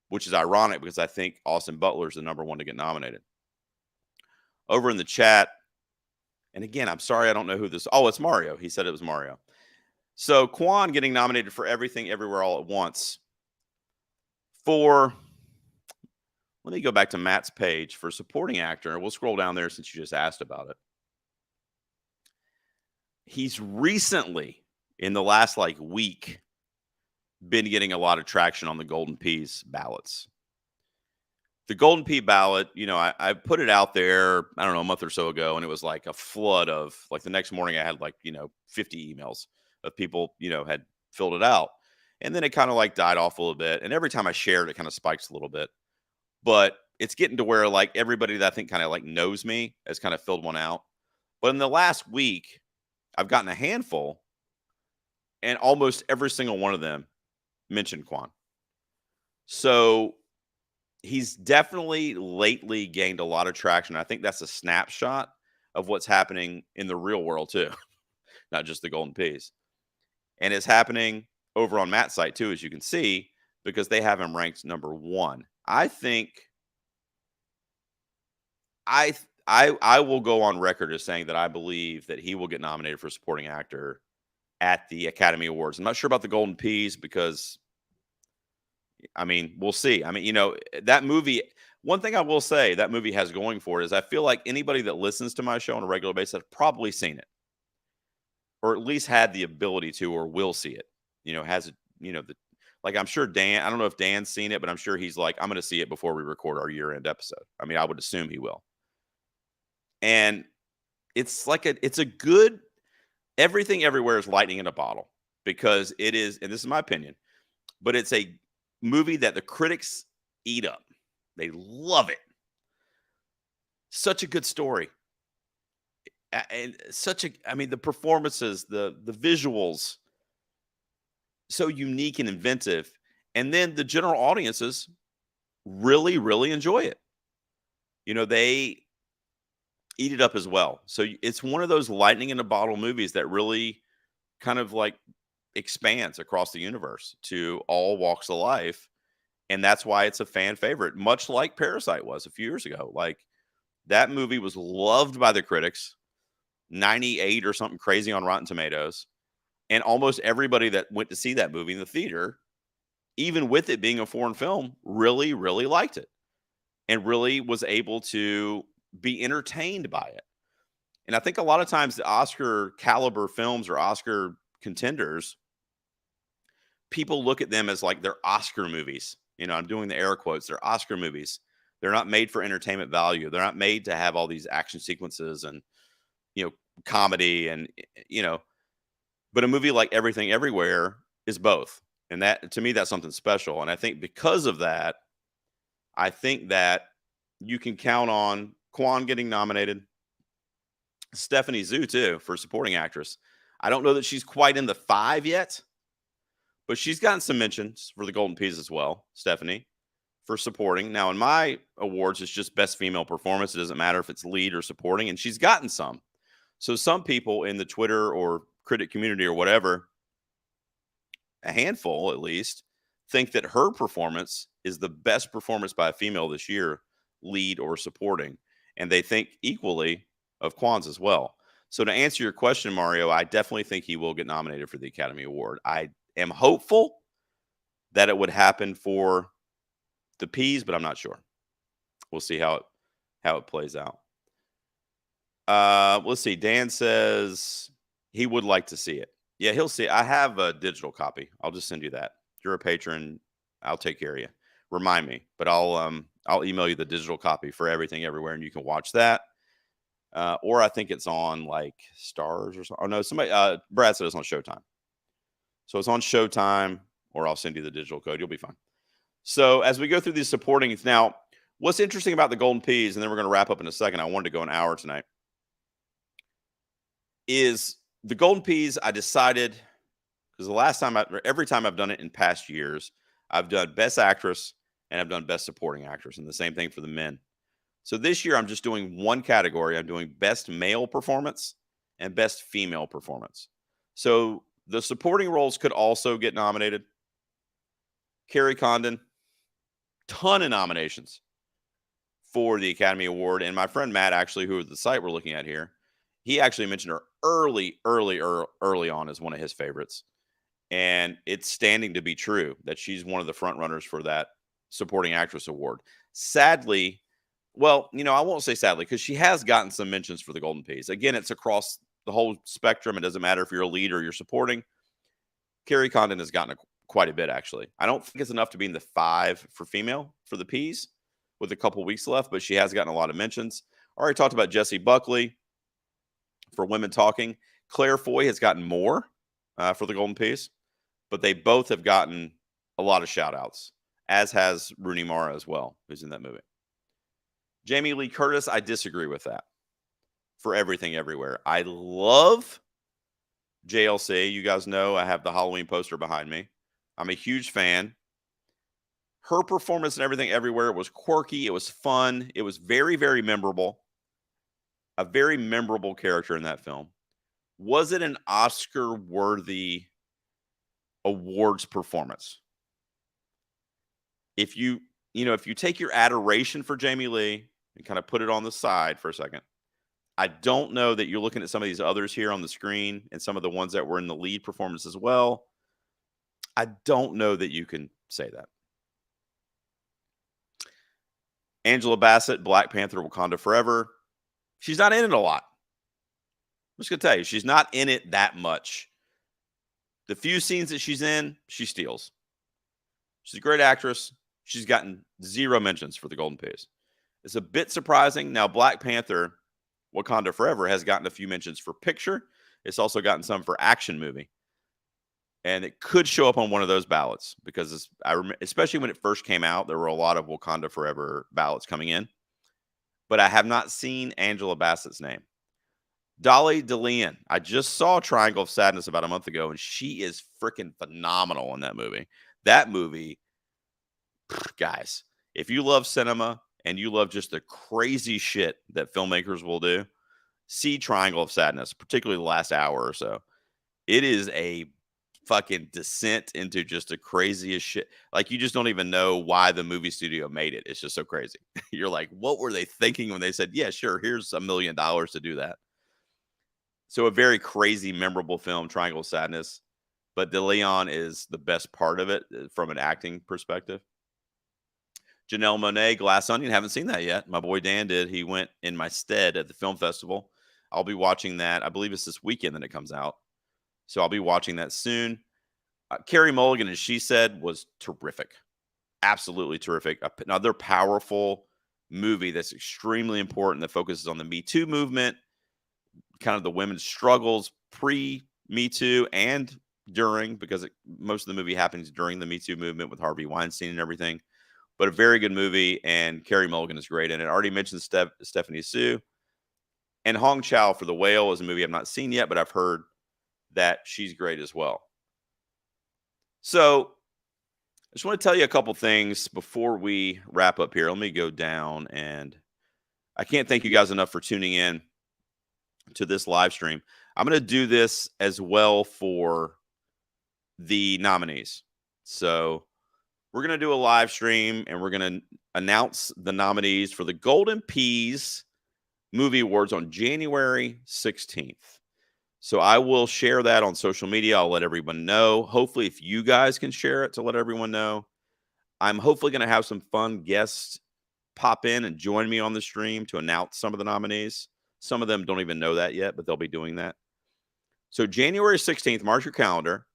which is ironic because I think Austin Butler is the number one to get nominated. Over in the chat, and again, I'm sorry, I don't know who this. Oh, it's Mario. He said it was Mario. So Quan getting nominated for Everything Everywhere All at Once. Let me go back to Matt's page for supporting actor. We'll scroll down there since you just asked about it. He's recently, in the last week, been getting a lot of traction on the Golden Peas ballots. The Golden Pea ballot, I put it out there, I don't know, a month or so ago, and it was like a flood of, the next morning I had 50 emails of people, had filled it out. And then it kind of died off a little bit. And every time I shared, it kind of spikes a little bit. But it's getting to where everybody that I think kind of knows me has kind of filled one out. But in the last week, I've gotten a handful, and almost every single one of them mentioned Quan. So he's definitely lately gained a lot of traction. I think that's a snapshot of what's happening in the real world too, not just the Golden Peas. And it's happening over on Matt's site too, as you can see, because they have him ranked number one. I think I will go on record as saying that I believe that he will get nominated for supporting actor at the Academy Awards. I'm not sure about the Golden Peas because I mean, we'll see. I mean, that movie, one thing I will say that movie has going for it is I feel like anybody that listens to my show on a regular basis has probably seen it or at least had the ability to or will see it. Has it, like I'm sure Dan, I don't know if Dan's seen it, but I'm sure he's like, I'm going to see it before we record our year-end episode. I mean, I would assume he will. And it's a good, everything everywhere is lightning in a bottle because it is, and this is my opinion, but it's a movie that the critics eat up. They love it. Such a good story. And I mean, the performances, the visuals, so unique and inventive. And then the general audiences really, really enjoy it. They eat it up as well. So it's one of those lightning in a bottle movies that really kind of like expands across the universe to all walks of life. And that's why it's a fan favorite, much like Parasite was a few years ago. Like that movie was loved by the critics, 98 or something crazy on Rotten Tomatoes. And almost everybody that went to see that movie in the theater, even with it being a foreign film, really, really liked it and really was able to be entertained by it. And I think a lot of times the Oscar caliber films or Oscar contenders, people look at them as like they're Oscar movies. I'm doing the air quotes. They're Oscar movies. They're not made for entertainment value. They're not made to have all these action sequences and, comedy and, but a movie like Everything Everywhere is both. And that, to me, that's something special. And I think because of that, I think that you can count on Kwan getting nominated. Stephanie Zhu, too, for supporting actress. I don't know that she's quite in the 5 yet, but she's gotten some mentions for the Golden Peas as well, Stephanie, for supporting. Now, in my awards, it's just best female performance. It doesn't matter if it's lead or supporting, and she's gotten some. So some people in the Twitter or critic community or whatever, a handful at least, think that her performance is the best performance by a female this year, lead or supporting. And they think equally of Kwan's as well. So to answer your question, Mario, I definitely think he will get nominated for the Academy Award. I am hopeful that it would happen for the Peas, but I'm not sure. We'll see how it plays out. Let's see. Dan says he would like to see it. Yeah, he'll see it. I have a digital copy. I'll just send you that. If you're a patron, I'll take care of you. Remind me, but I'll email you the digital copy for Everything Everywhere, and you can watch that. Or I think it's on like Stars or something. Oh no, somebody Brad said it's on Showtime. So it's on Showtime, or I'll send you the digital code. You'll be fine. So as we go through these supportings now, what's interesting about the Golden Peas, and then we're going to wrap up in a second. I wanted to go an hour tonight. Is the Golden Peas, I decided, because every time I've done it in past years, I've done Best Actress and I've done Best Supporting Actress, and the same thing for the men. So this year, I'm just doing one category. I'm doing Best Male Performance and Best Female Performance. So the supporting roles could also get nominated. Carrie Condon, ton of nominations for the Academy Award. And my friend Matt, actually, who is the site we're looking at here, he actually mentioned her early on as one of his favorites. And it's standing to be true that she's one of the front runners for that Supporting Actress Award. Sadly, well, I won't say sadly, because she has gotten some mentions for the Golden Peas. Again, it's across the whole spectrum. It doesn't matter if you're a lead or you're supporting. Carrie Condon has gotten quite a bit, actually. I don't think it's enough to be in the 5 for female for the Peas with a couple weeks left, but she has gotten a lot of mentions. I already talked about Jessie Buckley for Women Talking. Claire Foy has gotten more for the Golden Peas, but they both have gotten a lot of shout outs, as has Rooney Mara as well, who's in that movie. Jamie Lee Curtis, I disagree with that for Everything Everywhere. I love JLC. You guys know I have the Halloween poster behind me. I'm a huge fan. Her performance and Everything Everywhere was quirky. It was fun. It was very, very memorable. A very memorable character in that film. Was it an Oscar-worthy awards performance? If you take your adoration for Jamie Lee and kind of put it on the side for a second, I don't know that you're looking at some of these others here on the screen and some of the ones that were in the lead performance as well. I don't know that you can say that. Angela Bassett, Black Panther, Wakanda Forever. She's not in it a lot. I'm just going to tell you, she's not in it that much. The few scenes that she's in, she steals. She's a great actress. She's gotten 0 mentions for the Golden Peas. It's a bit surprising. Now, Black Panther, Wakanda Forever has gotten a few mentions for picture. It's also gotten some for action movie. And it could show up on one of those ballots because especially when it first came out, there were a lot of Wakanda Forever ballots coming in. But I have not seen Angela Bassett's name. Dolly DeLeon. I just saw Triangle of Sadness about a month ago, and she is freaking phenomenal in that movie. That movie, guys, if you love cinema and you love just the crazy shit that filmmakers will do, see Triangle of Sadness, particularly the last hour or so. It is a fucking descent into just the craziest shit. Like, you just don't even know why the movie studio made it. It's just so crazy. You're like, what were they thinking when they said, yeah, sure, here's $1 million to do that? So a very crazy, memorable film, Triangle of Sadness. But DeLeon is the best part of it from an acting perspective. Janelle Monáe, Glass Onion. Haven't seen that yet. My boy Dan did. He went in my stead at the film festival. I'll be watching that. I believe it's this weekend that it comes out. So I'll be watching that soon. Carey Mulligan, as she said, was terrific. Absolutely terrific. Another powerful movie that's extremely important that focuses on the Me Too movement, kind of the women's struggles pre-Me Too and during, because most of the movie happens during the Me Too movement with Harvey Weinstein and everything. But a very good movie, and Carey Mulligan is great in it. I already mentioned Stephanie Sue. And Hong Chow for The Whale is a movie I've not seen yet, but I've heard that she's great as well. So I just want to tell you a couple things before we wrap up here. Let me go down, and I can't thank you guys enough for tuning in to this live stream. I'm going to do this as well for the nominees. So we're going to do a live stream, and we're going to announce the nominees for the Golden Peas Movie Awards on January 16th. So I will share that on social media. I'll let everyone know. Hopefully, if you guys can share it to let everyone know. I'm hopefully going to have some fun guests pop in and join me on the stream to announce some of the nominees. Some of them don't even know that yet, but they'll be doing that. So January 16th, mark your calendar.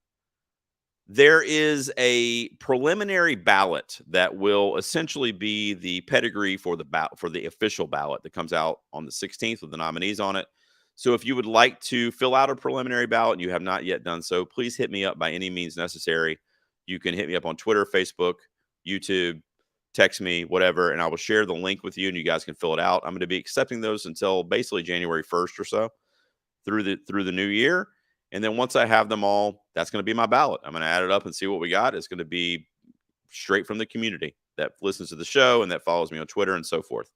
There is a preliminary ballot that will essentially be the pedigree for the official ballot that comes out on the 16th with the nominees on it. So if you would like to fill out a preliminary ballot and you have not yet done so, please hit me up by any means necessary. You can hit me up on Twitter, Facebook, YouTube, text me, whatever, and I will share the link with you and you guys can fill it out. I'm going to be accepting those until basically January 1st or so through the new year. And then once I have them all, that's going to be my ballot. I'm going to add it up and see what we got. It's going to be straight from the community that listens to the show and that follows me on Twitter and so forth.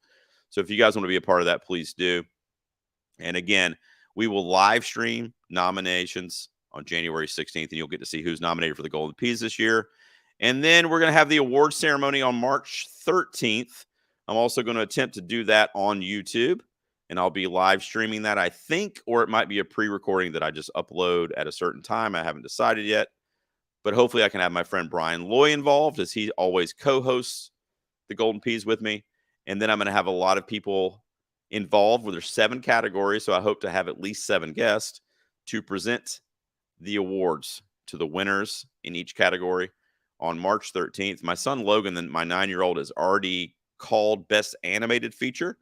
So if you guys want to be a part of that, please do. And again, we will live stream nominations on January 16th, and you'll get to see who's nominated for the Golden Peas this year. And then we're going to have the awards ceremony on March 13th. I'm also going to attempt to do that on YouTube, and I'll be live streaming that, I think, or it might be a pre-recording that I just upload at a certain time. I haven't decided yet, but hopefully I can have my friend Brian Loy involved, as he always co-hosts the Golden Peas with me. And then I'm going to have a lot of people involved, where there's 7 categories, so I hope to have at least 7 guests to present the awards to the winners in each category on March 13th. My son Logan, my 9-year-old, is already called Best Animated Feature,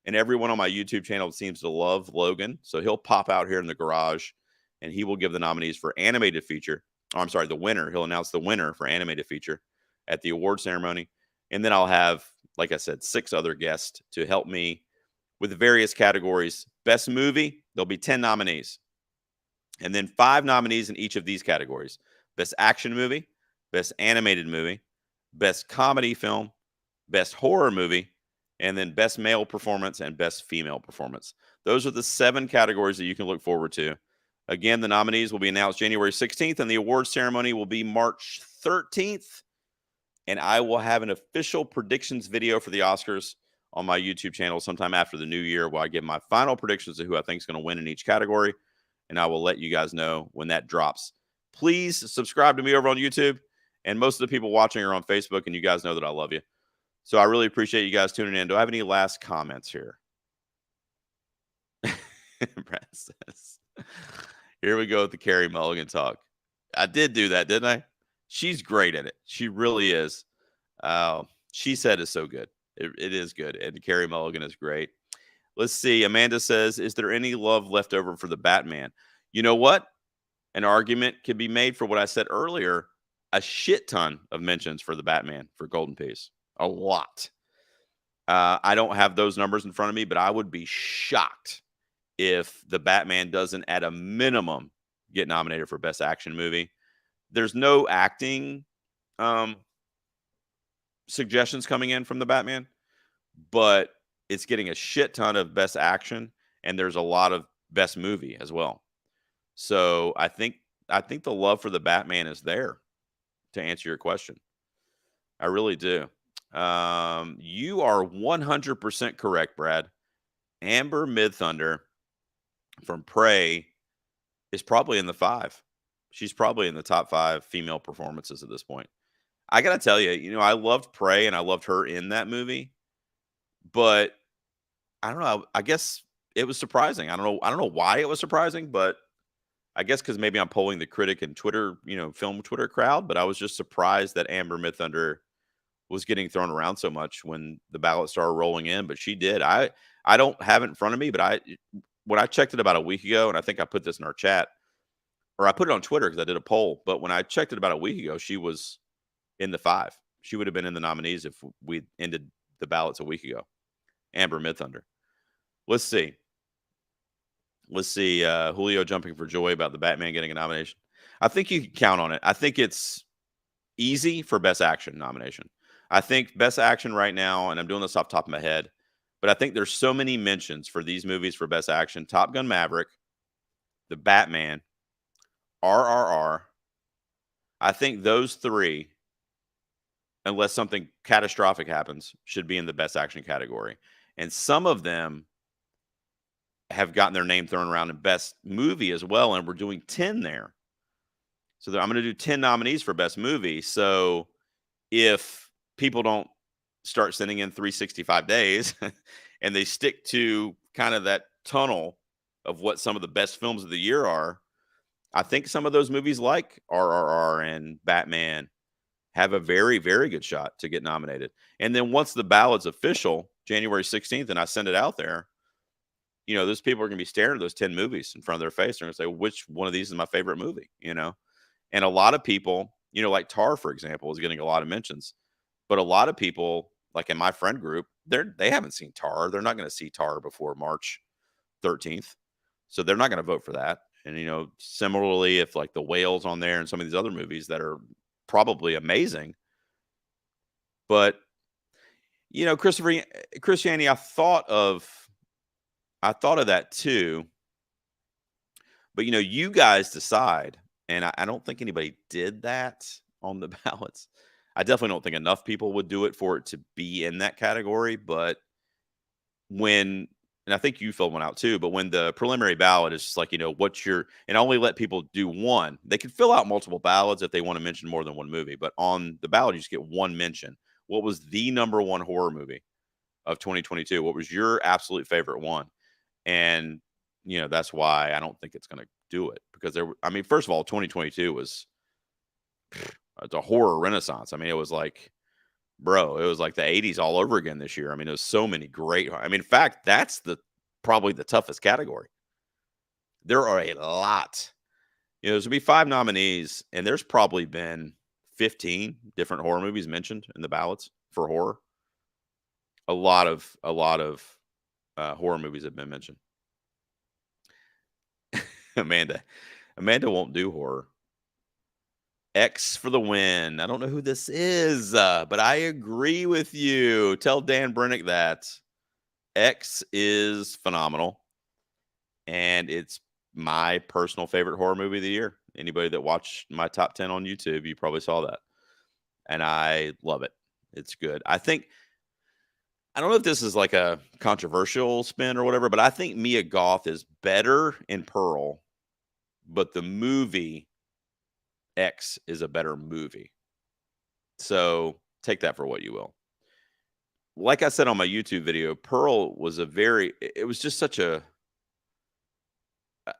and everyone on my YouTube channel seems to love Logan, so he'll pop out here in the garage, and he will give the nominees for Animated Feature. Oh, I'm sorry, the winner. He'll announce the winner for Animated Feature at the award ceremony, and then I'll have, like I said, 6 other guests to help me with the various categories. Best Movie, there'll be 10 nominees, and then 5 nominees in each of these categories. Best Action Movie, Best Animated Movie, Best Comedy Film, Best Horror Movie, and then Best Male Performance and Best Female Performance. Those are the 7 categories that you can look forward to. Again, the nominees will be announced January 16th, and the awards ceremony will be March 13th. And I will have an official predictions video for the Oscars on my YouTube channel sometime after the new year, where I give my final predictions of who I think is going to win in each category. And I will let you guys know when that drops. Please subscribe to me over on YouTube. And most of the people watching are on Facebook, and you guys know that I love you. So I really appreciate you guys tuning in. Do I have any last comments here? Brad says, here we go with the Carrie Mulligan talk. I did do that, didn't I? She's great at it. She really is. She said is so good. It is good. And Carrie Mulligan is great. Let's see. Amanda says, is there any love left over for the Batman? You know what? An argument could be made for what I said earlier. A shit ton of mentions for the Batman for Golden Piece. A lot. I don't have those numbers in front of me, but I would be shocked if the Batman doesn't, at a minimum, get nominated for Best Action Movie. There's no acting um, suggestions coming in from the Batman, but it's getting a shit ton of Best Action, and there's a lot of Best Movie as well. So I think the love for the Batman is there, to answer your question. I really do. You are 100% correct, Brad. Amber Midthunder from Prey is probably in the 5. She's probably in the top 5 female performances at this point. I gotta tell you, I loved Prey and I loved her in that movie, but I don't know. I guess it was surprising. I don't know why it was surprising, but I guess because maybe I'm polling the critic and Twitter, film Twitter crowd. But I was just surprised that Amber Midthunder was getting thrown around so much when the ballot started rolling in. But she did. I don't have it in front of me, but when I checked it about a week ago, and I think I put this in our chat, or I put it on Twitter because I did a poll. But when I checked it about a week ago, she was in the 5. She would have been in the nominees if we ended the ballots a week ago. Amber Midthunder. Let's see. Julio jumping for joy about the Batman getting a nomination. I think you can count on it. I think it's easy for Best Action nomination. I think Best Action right now, and I'm doing this off the top of my head, but I think there's so many mentions for these movies for Best Action. Top Gun Maverick, The Batman, RRR. I think those 3, unless something catastrophic happens, should be in the Best Action category. And some of them have gotten their name thrown around in Best Movie as well, and we're doing 10 there. So I'm going to do 10 nominees for Best Movie. So if people don't start sending in 365 days and they stick to kind of that tunnel of what some of the best films of the year are, I think some of those movies like RRR and Batman have a very, very good shot to get nominated. And then once the ballot's official, January 16th, and I send it out there, those people are going to be staring at those 10 movies in front of their face. They're going to say, which one of these is my favorite movie? And a lot of people, like Tar, for example, is getting a lot of mentions. But a lot of people, like in my friend group, they haven't seen Tar. They're not going to see Tar before March 13th. So they're not going to vote for that. And, similarly, if like The Whale's on there and some of these other movies that are probably amazing. But, Christianity, I thought of that too. But, you guys decide. And I don't think anybody did that on the ballots. I definitely don't think enough people would do it for it to be in that category. But and I think you filled one out too, but when the preliminary ballot is just like, and only let people do one, they can fill out multiple ballots if they want to mention more than one movie. But on the ballot, you just get one mention. What was the number one horror movie of 2022? What was your absolute favorite one? And, that's why I don't think it's going to do it, because first of all, 2022 was it's a horror renaissance. It was like, bro, it was like the 80s all over again this year. It was so many great. In fact, that's probably the toughest category. There are a lot. There's gonna be 5 nominees, and there's probably been 15 different horror movies mentioned in the ballots for horror. A lot of horror movies have been mentioned. Amanda won't do horror. X for the win. I don't know who this is, but I agree with you. Tell Dan Brennick that X is phenomenal, and it's my personal favorite horror movie of the year. Anybody that watched my top 10 on YouTube, you probably saw that, and I love it. It's good. I don't know if this is like a controversial spin or whatever, but I think Mia Goth is better in Pearl, but the movie X is a better movie. So take that for what you will. like I said on my YouTube video, Pearl was it was just such a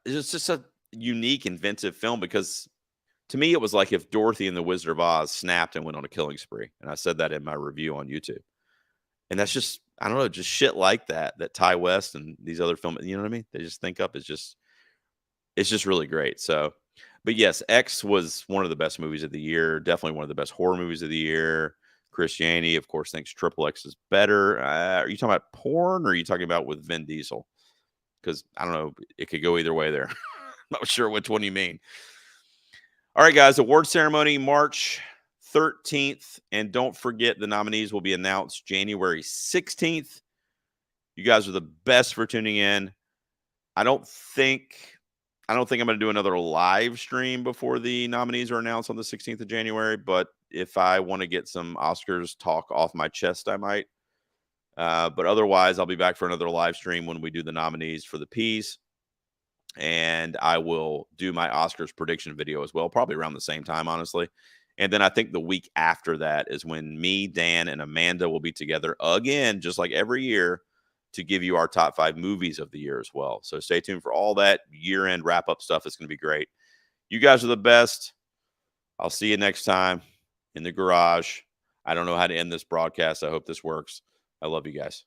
it's just a unique, inventive film because to me it was like if Dorothy and the Wizard of Oz snapped and went on a killing spree. And I said that in my review on YouTube. And that's just I don't know, just shit like that Ty West and these other film, you know what I mean? They just think up is just it's just really great. So, but yes, X was one of the best movies of the year. Definitely one of the best horror movies of the year. Christianity, of course, thinks Triple X is better. Are you talking about porn or are you talking about with Vin Diesel? Because I don't know, it could go either way there. Not sure which one you mean. All right, guys, award ceremony March 13th. And don't forget the nominees will be announced January 16th. You guys are the best for tuning in. I don't think I'm going to do another live stream before the nominees are announced on the 16th of January, but if I want to get some Oscars talk off my chest, I might. But otherwise, I'll be back for another live stream when we do the nominees for the Ps. And I will do my Oscars prediction video as well, probably around the same time, honestly. And then I think the week after that is when me, Dan, and Amanda will be together again, just like every year, to give you our top 5 movies of the year as well. So stay tuned for all that year-end wrap-up stuff. It's going to be great. You guys are the best. I'll see you next time in the garage. I don't know how to end this broadcast. I hope this works. I love you guys.